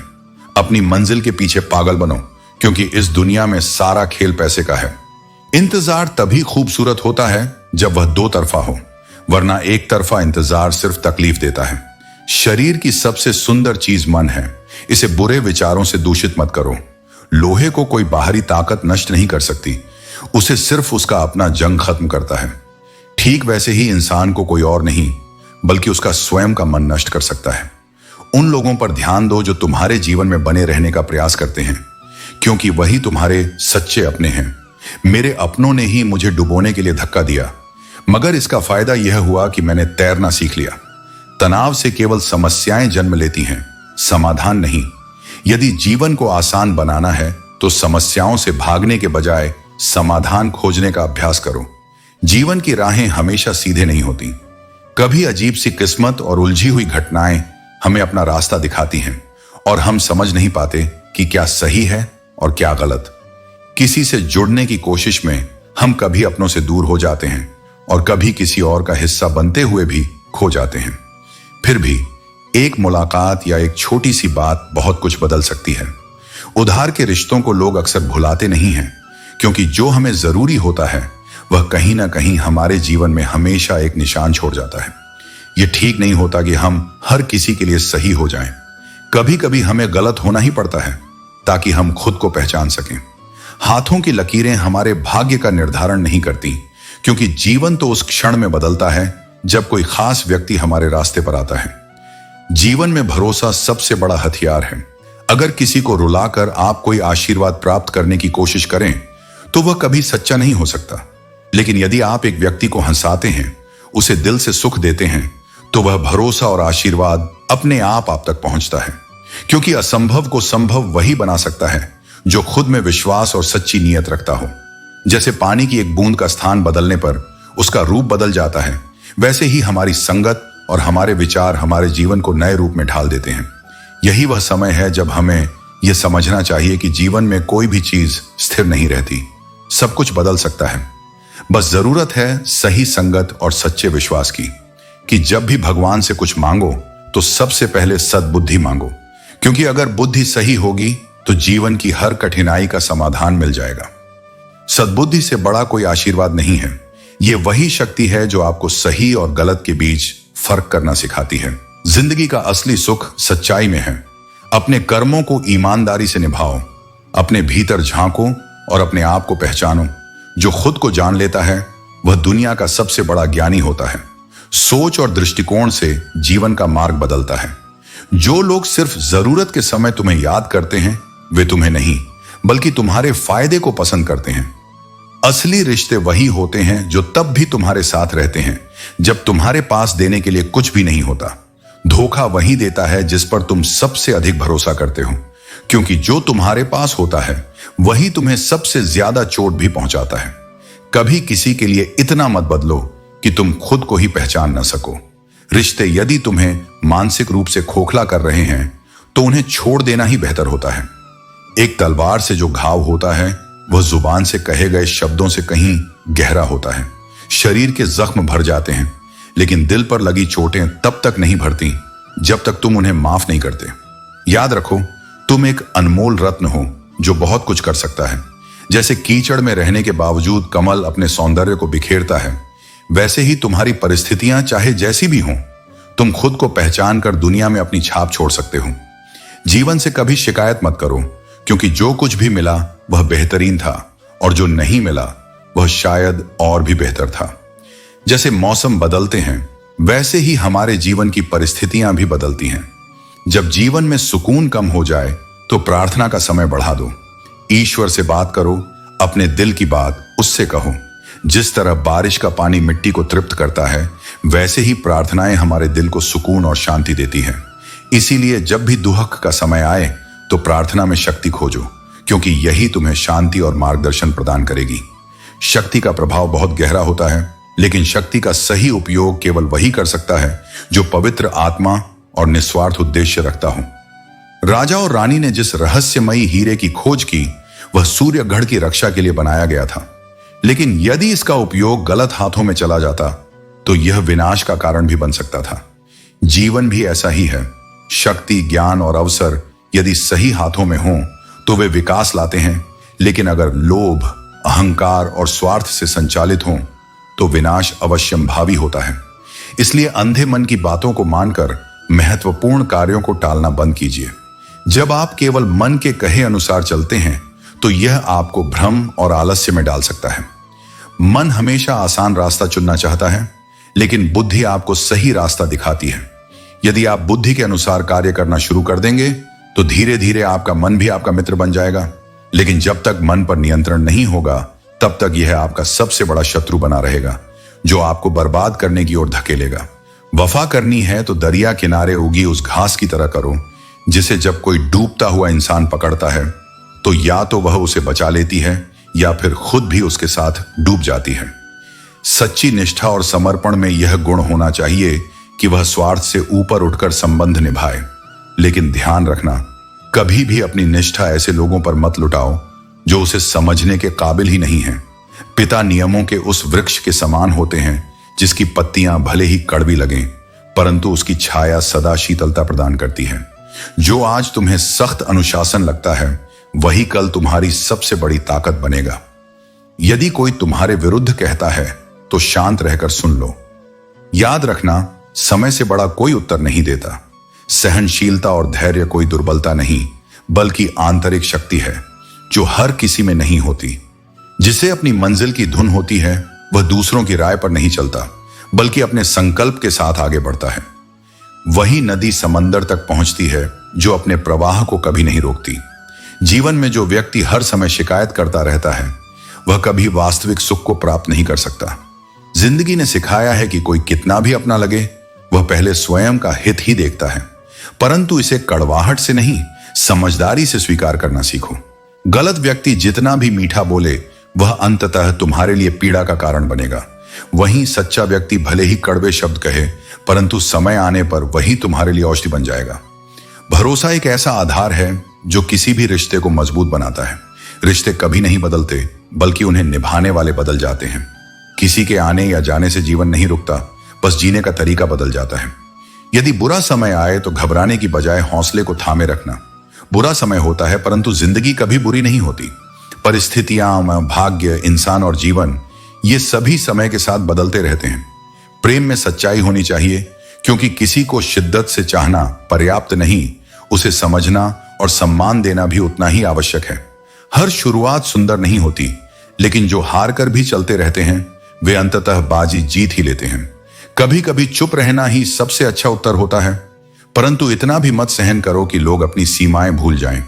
अपनी मंजिल के पीछे पागल बनो, क्योंकि इस दुनिया में सारा खेल पैसे का है। इंतजार तभी खूबसूरत होता है जब वह दो तरफा हो, वरना एक तरफा इंतजार सिर्फ तकलीफ देता है। शरीर की सबसे सुंदर चीज मन है, इसे बुरे विचारों से दूषित मत करो। लोहे को कोई बाहरी ताकत नष्ट नहीं कर सकती, उसे सिर्फ उसका अपना जंग खत्म करता है। ठीक वैसे ही इंसान को कोई और नहीं, बल्कि उसका स्वयं का मन नष्ट कर सकता है। उन लोगों पर ध्यान दो जो तुम्हारे जीवन में बने रहने का प्रयास करते हैं, क्योंकि वही तुम्हारे सच्चे अपने हैं। मेरे अपनों ने ही मुझे डुबोने के लिए धक्का दिया, मगर इसका फायदा यह हुआ कि मैंने तैरना सीख लिया। तनाव से केवल समस्याएं जन्म लेती हैं, समाधान नहीं। यदि जीवन को आसान बनाना है तो समस्याओं से भागने के बजाय समाधान खोजने का अभ्यास करो। जीवन की राहें हमेशा सीधे नहीं होती। कभी अजीब सी किस्मत और उलझी हुई घटनाएं हमें अपना रास्ता दिखाती हैं और हम समझ नहीं पाते कि क्या सही है और क्या गलत। किसी से जुड़ने की कोशिश में हम कभी अपनों से दूर हो जाते हैं और कभी किसी और का हिस्सा बनते हुए भी खो जाते हैं। फिर भी एक मुलाकात या एक छोटी सी बात बहुत कुछ बदल सकती है। उधार के रिश्तों को लोग अक्सर भुलाते नहीं हैं, क्योंकि जो हमें जरूरी होता है वह कहीं ना कहीं हमारे जीवन में हमेशा एक निशान छोड़ जाता है। यह ठीक नहीं होता कि हम हर किसी के लिए सही हो जाएं। कभी कभी हमें गलत होना ही पड़ता है ताकि हम खुद को पहचान सकें। हाथों की लकीरें हमारे भाग्य का निर्धारण नहीं करती, क्योंकि जीवन तो उस क्षण में बदलता है जब कोई खास व्यक्ति हमारे रास्ते पर आता है। जीवन में भरोसा सबसे बड़ा हथियार है। अगर किसी को रुलाकर आप कोई आशीर्वाद प्राप्त करने की कोशिश करें तो वह कभी सच्चा नहीं हो सकता। लेकिन यदि आप एक व्यक्ति को हंसाते हैं, उसे दिल से सुख देते हैं, तो वह भरोसा और आशीर्वाद अपने आप तक पहुंचता है। क्योंकि असंभव को संभव वही बना सकता है जो खुद में विश्वास और सच्ची नीयत रखता हो। जैसे पानी की एक बूंद का स्थान बदलने पर उसका रूप बदल जाता है, वैसे ही हमारी संगत और हमारे विचार हमारे जीवन को नए रूप में ढाल देते हैं। यही वह समय है जब हमें यह समझना चाहिए कि जीवन में कोई भी चीज स्थिर नहीं रहती, सब कुछ बदल सकता है। बस जरूरत है सही संगत और सच्चे विश्वास की, कि जब भी भगवान से कुछ मांगो तो सबसे पहले सद्बुद्धि मांगो, क्योंकि अगर बुद्धि सही होगी तो जीवन की हर कठिनाई का समाधान मिल जाएगा। सद्बुद्धि से बड़ा कोई आशीर्वाद नहीं है। यह वही शक्ति है जो आपको सही और गलत के बीच फर्क करना सिखाती है। जिंदगी का असली सुख सच्चाई में है। अपने कर्मों को ईमानदारी से निभाओ, अपने भीतर झांको और अपने आप को पहचानो। जो खुद को जान लेता है वह दुनिया का सबसे बड़ा ज्ञानी होता है। सोच और दृष्टिकोण से जीवन का मार्ग बदलता है। जो लोग सिर्फ जरूरत के समय तुम्हें याद करते हैं, वे तुम्हें नहीं बल्कि तुम्हारे फायदे को पसंद करते हैं। असली रिश्ते वही होते हैं जो तब भी तुम्हारे साथ रहते हैं जब तुम्हारे पास देने के लिए कुछ भी नहीं होता। धोखा वही देता है जिस पर तुम सबसे अधिक भरोसा करते हो, क्योंकि जो तुम्हारे पास होता है वही तुम्हें सबसे ज्यादा चोट भी पहुंचाता है। कभी किसी के लिए इतना मत बदलो कि तुम खुद को ही पहचान न सको। रिश्ते यदि तुम्हें मानसिक रूप से खोखला कर रहे हैं तो उन्हें छोड़ देना ही बेहतर होता है। एक तलवार से जो घाव होता है वह जुबान से कहे गए शब्दों से कहीं गहरा होता है। शरीर के जख्म भर जाते हैं, लेकिन दिल पर लगी चोटें तब तक नहीं भरती जब तक तुम उन्हें माफ नहीं करते। याद रखो, तुम एक अनमोल रत्न हो जो बहुत कुछ कर सकता है। जैसे कीचड़ में रहने के बावजूद कमल अपने सौंदर्य को बिखेरता है, वैसे ही तुम्हारी परिस्थितियां चाहे जैसी भी हों, तुम खुद को पहचान कर दुनिया में अपनी छाप छोड़ सकते हो। जीवन से कभी शिकायत मत करो, क्योंकि जो कुछ भी मिला वह बेहतरीन था और जो नहीं मिला वह शायद और भी बेहतर था। जैसे मौसम बदलते हैं वैसे ही हमारे जीवन की परिस्थितियां भी बदलती हैं। जब जीवन में सुकून कम हो जाए तो प्रार्थना का समय बढ़ा दो। ईश्वर से बात करो, अपने दिल की बात उससे कहो। जिस तरह बारिश का पानी मिट्टी को तृप्त करता है, वैसे ही प्रार्थनाएं हमारे दिल को सुकून और शांति देती हैं। इसीलिए जब भी दुहक का समय आए तो प्रार्थना में शक्ति खोजो, क्योंकि यही तुम्हें शांति और मार्गदर्शन प्रदान करेगी। शक्ति का प्रभाव बहुत गहरा होता है, लेकिन शक्ति का सही उपयोग केवल वही कर सकता है जो पवित्र आत्मा और निस्वार्थ उद्देश्य रखता हो। राजा और रानी ने जिस रहस्यमयी हीरे की खोज की वह सूर्यगढ़ की रक्षा के लिए बनाया गया था, लेकिन यदि इसका उपयोग गलत हाथों में चला जाता तो यह विनाश का कारण भी बन सकता था। जीवन भी ऐसा ही है। शक्ति, ज्ञान और अवसर यदि सही हाथों में हों तो वे विकास लाते हैं, लेकिन अगर लोभ, अहंकार और स्वार्थ से संचालित हों तो विनाश अवश्यंभावी होता है। इसलिए अंधे मन की बातों को मानकर महत्वपूर्ण कार्यों को टालना बंद कीजिए। जब आप केवल मन के कहे अनुसार चलते हैं तो यह आपको भ्रम और आलस्य में डाल सकता है। मन हमेशा आसान रास्ता चुनना चाहता है, लेकिन बुद्धि आपको सही रास्ता दिखाती है। यदि आप बुद्धि के अनुसार कार्य करना शुरू कर देंगे तो धीरे धीरे आपका मन भी आपका मित्र बन जाएगा। लेकिन जब तक मन पर नियंत्रण नहीं होगा तब तक यह आपका सबसे बड़ा शत्रु बना रहेगा, जो आपको बर्बाद करने की ओर धकेलेगा। वफा करनी है तो दरिया किनारे उगी उस घास की तरह करो, जिसे जब कोई डूबता हुआ इंसान पकड़ता है तो या तो वह उसे बचा लेती है या फिर खुद भी उसके साथ डूब जाती है। सच्ची निष्ठा और समर्पण में यह गुण होना चाहिए कि वह स्वार्थ से ऊपर उठकर संबंध निभाए। लेकिन ध्यान रखना, कभी भी अपनी निष्ठा ऐसे लोगों पर मत लुटाओ जो उसे समझने के काबिल ही नहीं है। पिता नियमों के उस वृक्ष के समान होते हैं जिसकी पत्तियां भले ही कड़वी लगें, परंतु उसकी छाया सदा शीतलता प्रदान करती है। जो आज तुम्हें सख्त अनुशासन लगता है वही कल तुम्हारी सबसे बड़ी ताकत बनेगा। यदि कोई तुम्हारे विरुद्ध कहता है तो शांत रहकर सुन लो। याद रखना, समय से बड़ा कोई उत्तर नहीं देता। सहनशीलता और धैर्य कोई दुर्बलता नहीं, बल्कि आंतरिक शक्ति है जो हर किसी में नहीं होती। जिसे अपनी मंजिल की धुन होती है वह दूसरों की राय पर नहीं चलता, बल्कि अपने संकल्प के साथ आगे बढ़ता है। वही नदी समंदर तक पहुंचती है जो अपने प्रवाह को कभी नहीं रोकती। जीवन में जो व्यक्ति हर समय शिकायत करता रहता है वह कभी वास्तविक सुख को प्राप्त नहीं कर सकता। जिंदगी ने सिखाया है कि कोई कितना भी अपना लगे वह पहले स्वयं का हित ही देखता है, परंतु इसे कड़वाहट से नहीं, समझदारी से स्वीकार करना सीखो। गलत व्यक्ति जितना भी मीठा बोले वह अंततः तुम्हारे लिए पीड़ा का कारण बनेगा। वहीं सच्चा व्यक्ति भले ही कड़वे शब्द कहे, परंतु समय आने पर वही तुम्हारे लिए औषधि बन जाएगा। भरोसा एक ऐसा आधार है जो किसी भी रिश्ते को मजबूत बनाता है। रिश्ते कभी नहीं बदलते, बल्कि उन्हें निभाने वाले बदल जाते हैं। किसी के आने या जाने से जीवन नहीं रुकता, बस जीने का तरीका बदल जाता है। यदि बुरा समय आए तो घबराने की बजाय हौसले को थामे रखना। बुरा समय होता है, परंतु जिंदगी कभी बुरी नहीं होती। परिस्थितियां, भाग्य, इंसान और जीवन, ये सभी समय के साथ बदलते रहते हैं। प्रेम में सच्चाई होनी चाहिए, क्योंकि किसी को शिद्दत से चाहना पर्याप्त नहीं, उसे समझना और सम्मान देना भी उतना ही आवश्यक है। हर शुरुआत सुंदर नहीं होती, लेकिन जो हार कर भी चलते रहते हैं वे अंततः बाजी जीत ही लेते हैं। कभी कभी चुप रहना ही सबसे अच्छा उत्तर होता है, परंतु इतना भी मत सहन करो कि लोग अपनी सीमाएं भूल जाएं।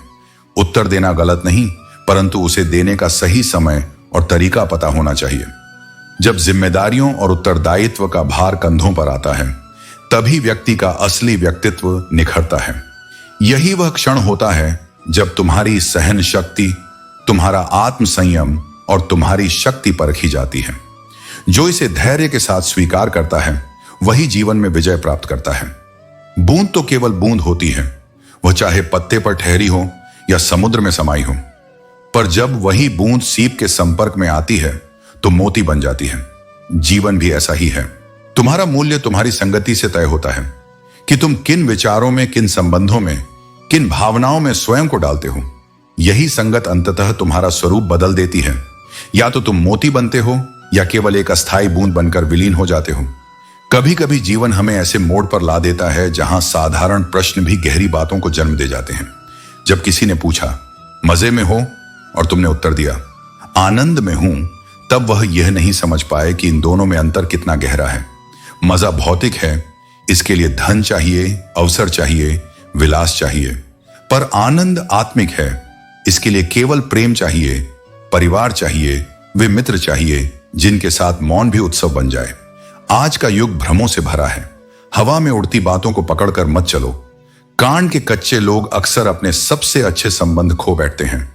उत्तर देना गलत नहीं, परंतु उसे देने का सही समय और तरीका पता होना चाहिए। जब जिम्मेदारियों और उत्तरदायित्व का भार कंधों पर आता है तभी व्यक्ति का असली व्यक्तित्व निखरता है। यही वह क्षण होता है जब तुम्हारी सहन शक्ति, तुम्हारा आत्म संयम और तुम्हारी शक्ति परखी जाती है। जो इसे धैर्य के साथ स्वीकार करता है वही जीवन में विजय प्राप्त करता है। बूंद तो केवल बूंद होती है, वह चाहे पत्ते पर ठहरी हो या समुद्र में समाई हो, पर जब वही बूंद सीप के संपर्क में आती है तो मोती बन जाती है। जीवन भी ऐसा ही है। तुम्हारा मूल्य तुम्हारी संगति से तय होता है कि तुम किन विचारों में, किन संबंधों में, किन भावनाओं में स्वयं को डालते हो। यही संगत अंततः तुम्हारा स्वरूप बदल देती है। या तो तुम मोती बनते हो या केवल एक अस्थायी बूंद बनकर विलीन हो जाते हो। कभी कभी जीवन हमें ऐसे मोड़ पर ला देता है जहां साधारण प्रश्न भी गहरी बातों को जन्म दे जाते हैं। जब किसी ने पूछा, मजे में हो, और तुमने उत्तर दिया, आनंद में हूं, तब वह यह नहीं समझ पाए कि इन दोनों में अंतर कितना गहरा है। मजा भौतिक है, इसके लिए धन चाहिए, अवसर चाहिए, विलास चाहिए, पर आनंद आत्मिक है, इसके लिए केवल प्रेम चाहिए, परिवार चाहिए, वे मित्र चाहिए जिनके साथ मौन भी उत्सव बन जाए। आज का युग भ्रमों से भरा है। हवा में उड़ती बातों को पकड़कर मत चलो। कांड के कच्चे लोग अक्सर अपने सबसे अच्छे संबंध खो बैठते हैं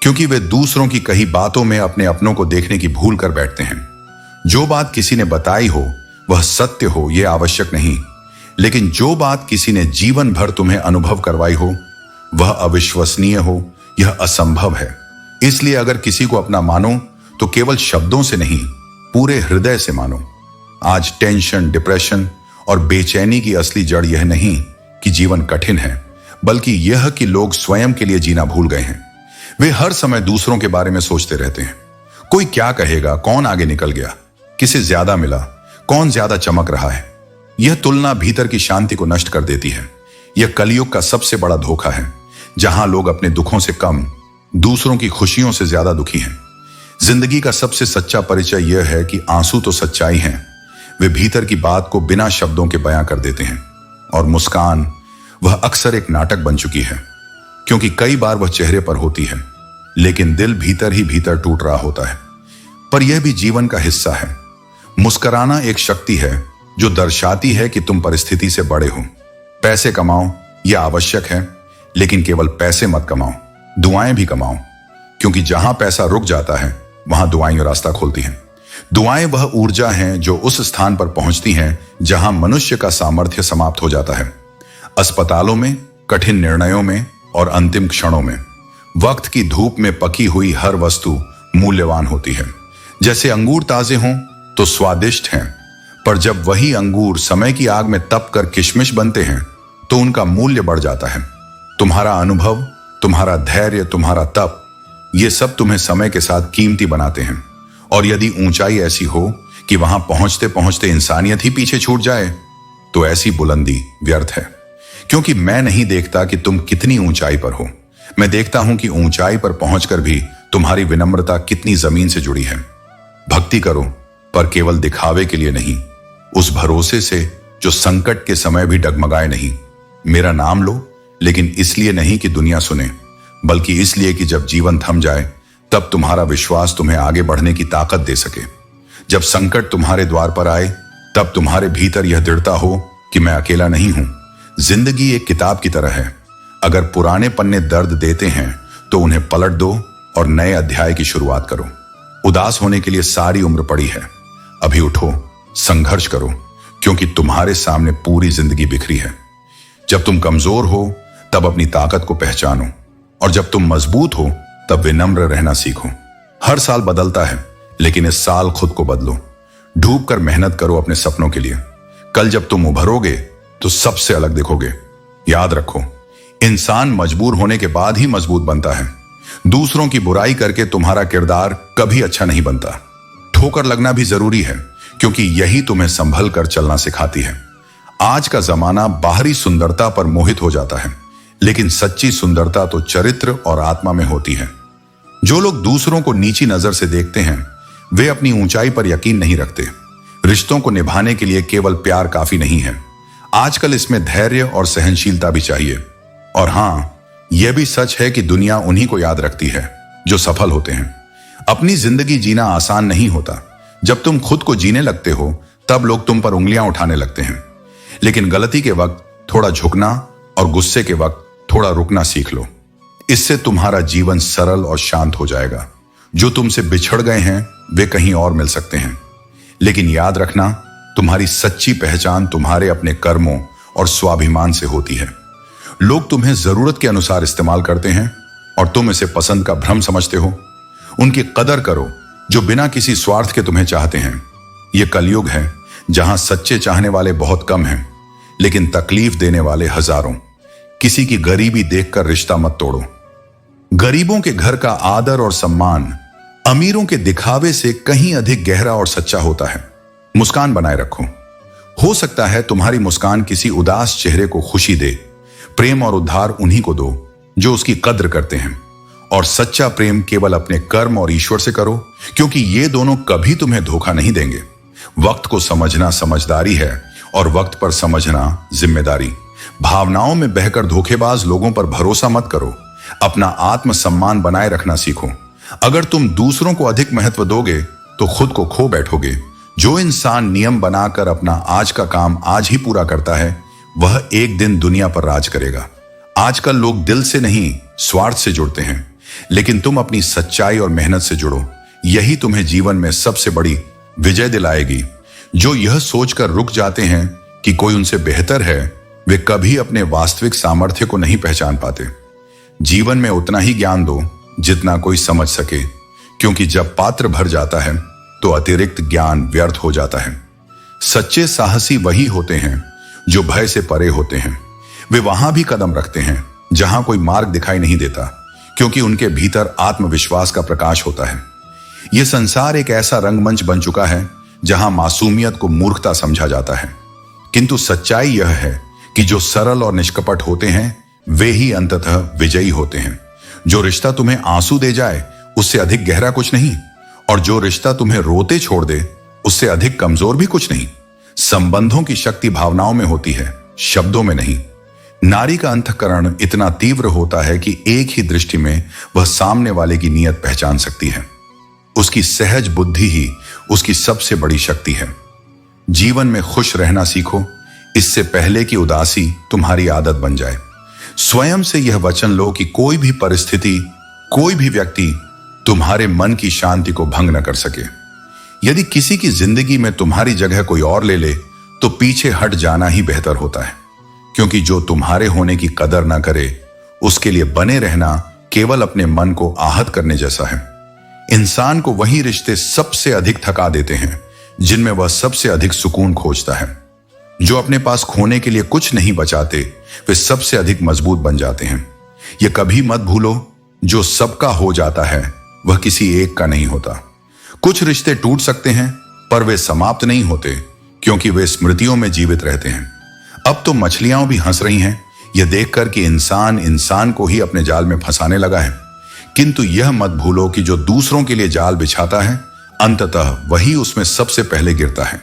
क्योंकि वे दूसरों की कही बातों में अपने अपनों को देखने की भूल कर बैठते हैं। जो बात किसी ने बताई हो वह सत्य हो यह आवश्यक नहीं, लेकिन जो बात किसी ने जीवन भर तुम्हें अनुभव करवाई हो वह अविश्वसनीय हो, यह असंभव है। इसलिए अगर किसी को अपना मानो तो केवल शब्दों से नहीं, पूरे हृदय से मानो। आज टेंशन, डिप्रेशन और बेचैनी की असली जड़ यह नहीं कि जीवन कठिन है, बल्कि यह कि लोग स्वयं के लिए जीना भूल गए हैं। वे हर समय दूसरों के बारे में सोचते रहते हैं। कोई क्या कहेगा, कौन आगे निकल गया, किसे ज्यादा मिला, कौन ज्यादा चमक रहा है। यह तुलना भीतर की शांति को नष्ट कर देती है। यह कलयुग का सबसे बड़ा धोखा है, जहां लोग अपने दुखों से कम, दूसरों की खुशियों से ज्यादा दुखी हैं। जिंदगी का सबसे सच्चा परिचय यह है कि आंसू तो सच्चाई हैं, वे भीतर की बात को बिना शब्दों के बयां कर देते हैं। और मुस्कान, वह अक्सर एक नाटक बन चुकी है, क्योंकि कई बार वह चेहरे पर होती है लेकिन दिल भीतर ही भीतर टूट रहा होता है। पर यह भी जीवन का हिस्सा है। मुस्कुराना एक शक्ति है जो दर्शाती है कि तुम परिस्थिति से बड़े हो। पैसे कमाओ, यह आवश्यक है, लेकिन केवल पैसे मत कमाओ, दुआएं भी कमाओ, क्योंकि जहां पैसा रुक जाता है वहां दुआएं रास्ता खोलती हैं। दुआएं वह ऊर्जा हैं जो उस स्थान पर पहुंचती हैं जहां मनुष्य का सामर्थ्य समाप्त हो जाता है। अस्पतालों में, कठिन निर्णयों में और अंतिम क्षणों में वक्त की धूप में पकी हुई हर वस्तु मूल्यवान होती है। जैसे अंगूर ताजे हों तो स्वादिष्ट हैं, पर जब वही अंगूर समय की आग में तप कर किशमिश बनते हैं तो उनका मूल्य बढ़ जाता है। तुम्हारा अनुभव, तुम्हारा धैर्य, तुम्हारा तप, ये सब तुम्हें समय के साथ कीमती बनाते हैं। और यदि ऊंचाई ऐसी हो कि वहां पहुंचते पहुंचते इंसानियत ही पीछे छूट जाए तो ऐसी बुलंदी व्यर्थ है। क्योंकि मैं नहीं देखता कि तुम कितनी ऊंचाई पर हो, मैं देखता हूं कि ऊंचाई पर पहुंचकर भी तुम्हारी विनम्रता कितनी जमीन से जुड़ी है। भक्ति करो, पर केवल दिखावे के लिए नहीं, उस भरोसे से जो संकट के समय भी डगमगाए नहीं। मेरा नाम लो, लेकिन इसलिए नहीं कि दुनिया सुने, बल्कि इसलिए कि जब जीवन थम जाए तब तुम्हारा विश्वास तुम्हें आगे बढ़ने की ताकत दे सके। जब संकट तुम्हारे द्वार पर आए तब तुम्हारे भीतर यह दृढ़ता हो कि मैं अकेला नहीं हूं। जिंदगी एक किताब की तरह है। अगर पुराने पन्ने दर्द देते हैं तो उन्हें पलट दो और नए अध्याय की शुरुआत करो। उदास होने के लिए सारी उम्र पड़ी है। अभी उठो, संघर्ष करो, क्योंकि तुम्हारे सामने पूरी जिंदगी बिखरी है। जब तुम कमजोर हो तब अपनी ताकत को पहचानो, और जब तुम मजबूत हो तब विनम्र रहना सीखो। हर साल बदलता है, लेकिन इस साल खुद को बदलो। डूब कर मेहनत करो अपने सपनों के लिए। कल जब तुम उभरोगे तो सबसे अलग दिखोगे। याद रखो, इंसान मजबूर होने के बाद ही मजबूत बनता है। दूसरों की बुराई करके तुम्हारा किरदार कभी अच्छा नहीं बनता। ठोकर लगना भी जरूरी है, क्योंकि यही तुम्हें संभल कर चलना सिखाती है। आज का जमाना बाहरी सुंदरता पर मोहित हो जाता है, लेकिन सच्ची सुंदरता तो चरित्र और आत्मा में होती है। जो लोग दूसरों को नीची नजर से देखते हैं वे अपनी ऊंचाई पर यकीन नहीं रखते। रिश्तों को निभाने के लिए केवल प्यार काफी नहीं है, आजकल इसमें धैर्य और सहनशीलता भी चाहिए। और हां, यह भी सच है कि दुनिया उन्हीं को याद रखती है जो सफल होते हैं। अपनी जिंदगी जीना आसान नहीं होता। जब तुम खुद को जीने लगते हो तब लोग तुम पर उंगलियां उठाने लगते हैं, लेकिन गलती के वक्त थोड़ा झुकना और गुस्से के वक्त थोड़ा रुकना सीख लो। इससे तुम्हारा जीवन सरल और शांत हो जाएगा। जो तुमसे बिछड़ गए हैं वे कहीं और मिल सकते हैं। लेकिन याद रखना, तुम्हारी सच्ची पहचान तुम्हारे अपने कर्मों और स्वाभिमान से होती है। लोग तुम्हें जरूरत के अनुसार इस्तेमाल करते हैं और तुम इसे पसंद का भ्रम समझते हो। उनकी कदर करो जो बिना किसी स्वार्थ के तुम्हें चाहते हैं। यह कलयुग है जहां सच्चे चाहने वाले बहुत कम हैं, लेकिन तकलीफ देने वाले हजारों। किसी की गरीबी देखकर रिश्ता मत तोड़ो। गरीबों के घर का आदर और सम्मान अमीरों के दिखावे से कहीं अधिक गहरा और सच्चा होता है। मुस्कान बनाए रखो। हो सकता है तुम्हारी मुस्कान किसी उदास चेहरे को खुशी दे। प्रेम और उद्धार उन्हीं को दो जो उसकी कद्र करते हैं। और सच्चा प्रेम केवल अपने कर्म और ईश्वर से करो, क्योंकि ये दोनों कभी तुम्हें धोखा नहीं देंगे। वक्त को समझना समझदारी है और वक्त पर समझना जिम्मेदारी। भावनाओं में बहकर धोखेबाज लोगों पर भरोसा मत करो। अपना आत्मसम्मान बनाए रखना सीखो। अगर तुम दूसरों को अधिक महत्व दोगे तो खुद को खो बैठोगे। जो इंसान नियम बनाकर अपना आज का काम आज ही पूरा करता है, वह एक दिन दुनिया पर राज करेगा। आजकल लोग दिल से नहीं, स्वार्थ से जुड़ते हैं, लेकिन तुम अपनी सच्चाई और मेहनत से जुड़ो। यही तुम्हें जीवन में सबसे बड़ी विजय दिलाएगी। जो यह सोचकर रुक जाते हैं कि कोई उनसे बेहतर है, वे कभी अपने वास्तविक सामर्थ्य को नहीं पहचान पाते। जीवन में उतना ही ज्ञान दो जितना कोई समझ सके, क्योंकि जब पात्र भर जाता है तो अतिरिक्त ज्ञान व्यर्थ हो जाता है। सच्चे साहसी वही होते हैं जो भय से परे होते हैं। वे वहां भी कदम रखते हैं जहां कोई मार्ग दिखाई नहीं देता, क्योंकि उनके भीतर आत्मविश्वास का प्रकाश होता है। यह संसार एक ऐसा रंगमंच बन चुका है जहां मासूमियत को मूर्खता समझा जाता है, किंतु सच्चाई यह है कि जो सरल और निष्कपट होते हैं वे ही अंततः विजयी होते हैं। जो रिश्ता तुम्हें आंसू दे जाए उससे अधिक गहरा कुछ नहीं, और जो रिश्ता तुम्हें रोते छोड़ दे उससे अधिक कमजोर भी कुछ नहीं। संबंधों की शक्ति भावनाओं में होती है, शब्दों में नहीं। नारी का अंतःकरण इतना तीव्र होता है कि एक ही दृष्टि में वह सामने वाले की नीयत पहचान सकती है। उसकी सहज बुद्धि ही उसकी सबसे बड़ी शक्ति है। जीवन में खुश रहना सीखो, इससे पहले कि उदासी तुम्हारी आदत बन जाए। स्वयं से यह वचन लो कि कोई भी परिस्थिति, कोई भी व्यक्ति तुम्हारे मन की शांति को भंग न कर सके। यदि किसी की जिंदगी में तुम्हारी जगह कोई और ले ले तो पीछे हट जाना ही बेहतर होता है, क्योंकि जो तुम्हारे होने की कदर ना करे उसके लिए बने रहना केवल अपने मन को आहत करने जैसा है। इंसान को वही रिश्ते सबसे अधिक थका देते हैं जिनमें वह सबसे अधिक सुकून खोजता है। जो अपने पास खोने के लिए कुछ नहीं बचाते वे सबसे अधिक मजबूत बन जाते हैं। यह कभी मत भूलो, जो सबका हो जाता है वह किसी एक का नहीं होता। कुछ रिश्ते टूट सकते हैं पर वे समाप्त नहीं होते, क्योंकि वे स्मृतियों में जीवित रहते हैं। अब तो मछलियां भी हंस रही हैं यह देखकर कि इंसान इंसान को ही अपने जाल में फंसाने लगा है। किंतु यह मत भूलो कि जो दूसरों के लिए जाल बिछाता है अंततः वही उसमें सबसे पहले गिरता है।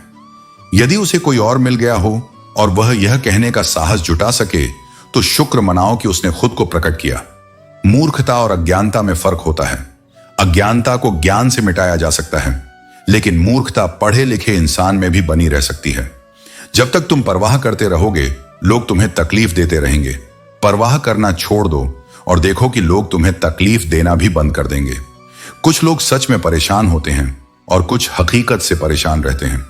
यदि उसे कोई और मिल गया हो और वह यह कहने का साहस जुटा सके तो शुक्र मनाओ कि उसने खुद को प्रकट किया। मूर्खता और अज्ञानता में फर्क होता है। अज्ञानता को ज्ञान से मिटाया जा सकता है, लेकिन मूर्खता पढ़े लिखे इंसान में भी बनी रह सकती है। जब तक तुम परवाह करते रहोगे लोग तुम्हें तकलीफ देते रहेंगे। परवाह करना छोड़ दो और देखो कि लोग तुम्हें तकलीफ देना भी बंद कर देंगे। कुछ लोग सच में परेशान होते हैं और कुछ हकीकत से परेशान रहते हैं।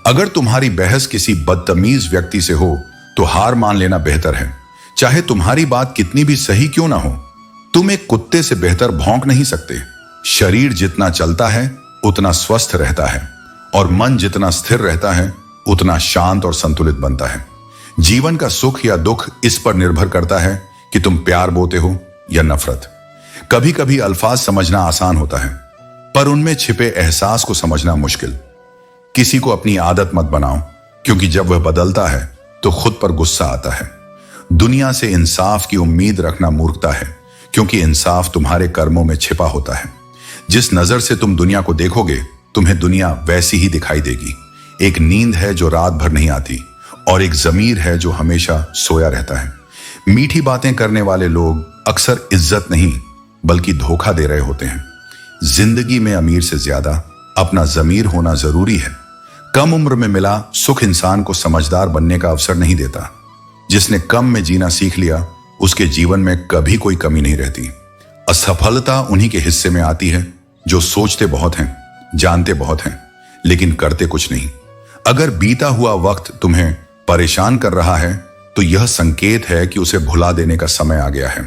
अगर तुम्हारी बहस किसी बदतमीज व्यक्ति से हो तो हार मान लेना बेहतर है, चाहे तुम्हारी बात कितनी भी सही क्यों ना हो। तुम एक कुत्ते से बेहतर भौंक नहीं सकते। शरीर जितना चलता है उतना स्वस्थ रहता है, और मन जितना स्थिर रहता है उतना शांत और संतुलित बनता है। जीवन का सुख या दुख इस पर निर्भर करता है कि तुम प्यार बोते हो या नफरत। कभी कभी अल्फाज समझना आसान होता है, पर उनमें छिपे एहसास को समझना मुश्किल। किसी को अपनी आदत मत बनाओ, क्योंकि जब वह बदलता है तो खुद पर गुस्सा आता है। दुनिया से इंसाफ की उम्मीद रखना मूर्खता है, क्योंकि इंसाफ तुम्हारे कर्मों में छिपा होता है। जिस नजर से तुम दुनिया को देखोगे तुम्हें दुनिया वैसी ही दिखाई देगी। एक नींद है जो रात भर नहीं आती, और एक जमीर है जो हमेशा सोया रहता है। मीठी बातें करने वाले लोग अक्सर इज्जत नहीं बल्कि धोखा दे रहे होते हैं। जिंदगी में अमीर से ज्यादा अपना जमीर होना जरूरी है। कम उम्र में मिला सुख इंसान को समझदार बनने का अवसर नहीं देता। जिसने कम में जीना सीख लिया उसके जीवन में कभी कोई कमी नहीं रहती। असफलता उन्हीं के हिस्से में आती है जो सोचते बहुत हैं, जानते बहुत हैं, लेकिन करते कुछ नहीं। अगर बीता हुआ वक्त तुम्हें परेशान कर रहा है तो यह संकेत है कि उसे भुला देने का समय आ गया है।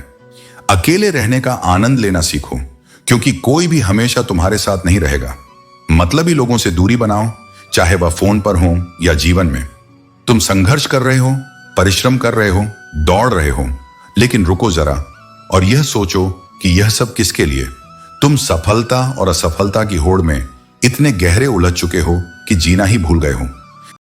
अकेले रहने का आनंद लेना सीखो, क्योंकि कोई भी हमेशा तुम्हारे साथ नहीं रहेगा। मतलबी लोगों से दूरी बनाओ, चाहे वह फोन पर हो या जीवन में। तुम संघर्ष कर रहे हो, परिश्रम कर रहे हो, दौड़ रहे हो, लेकिन रुको जरा और यह सोचो कि यह सब किसके लिए। तुम सफलता और असफलता की होड़ में इतने गहरे उलझ चुके हो कि जीना ही भूल गए हो।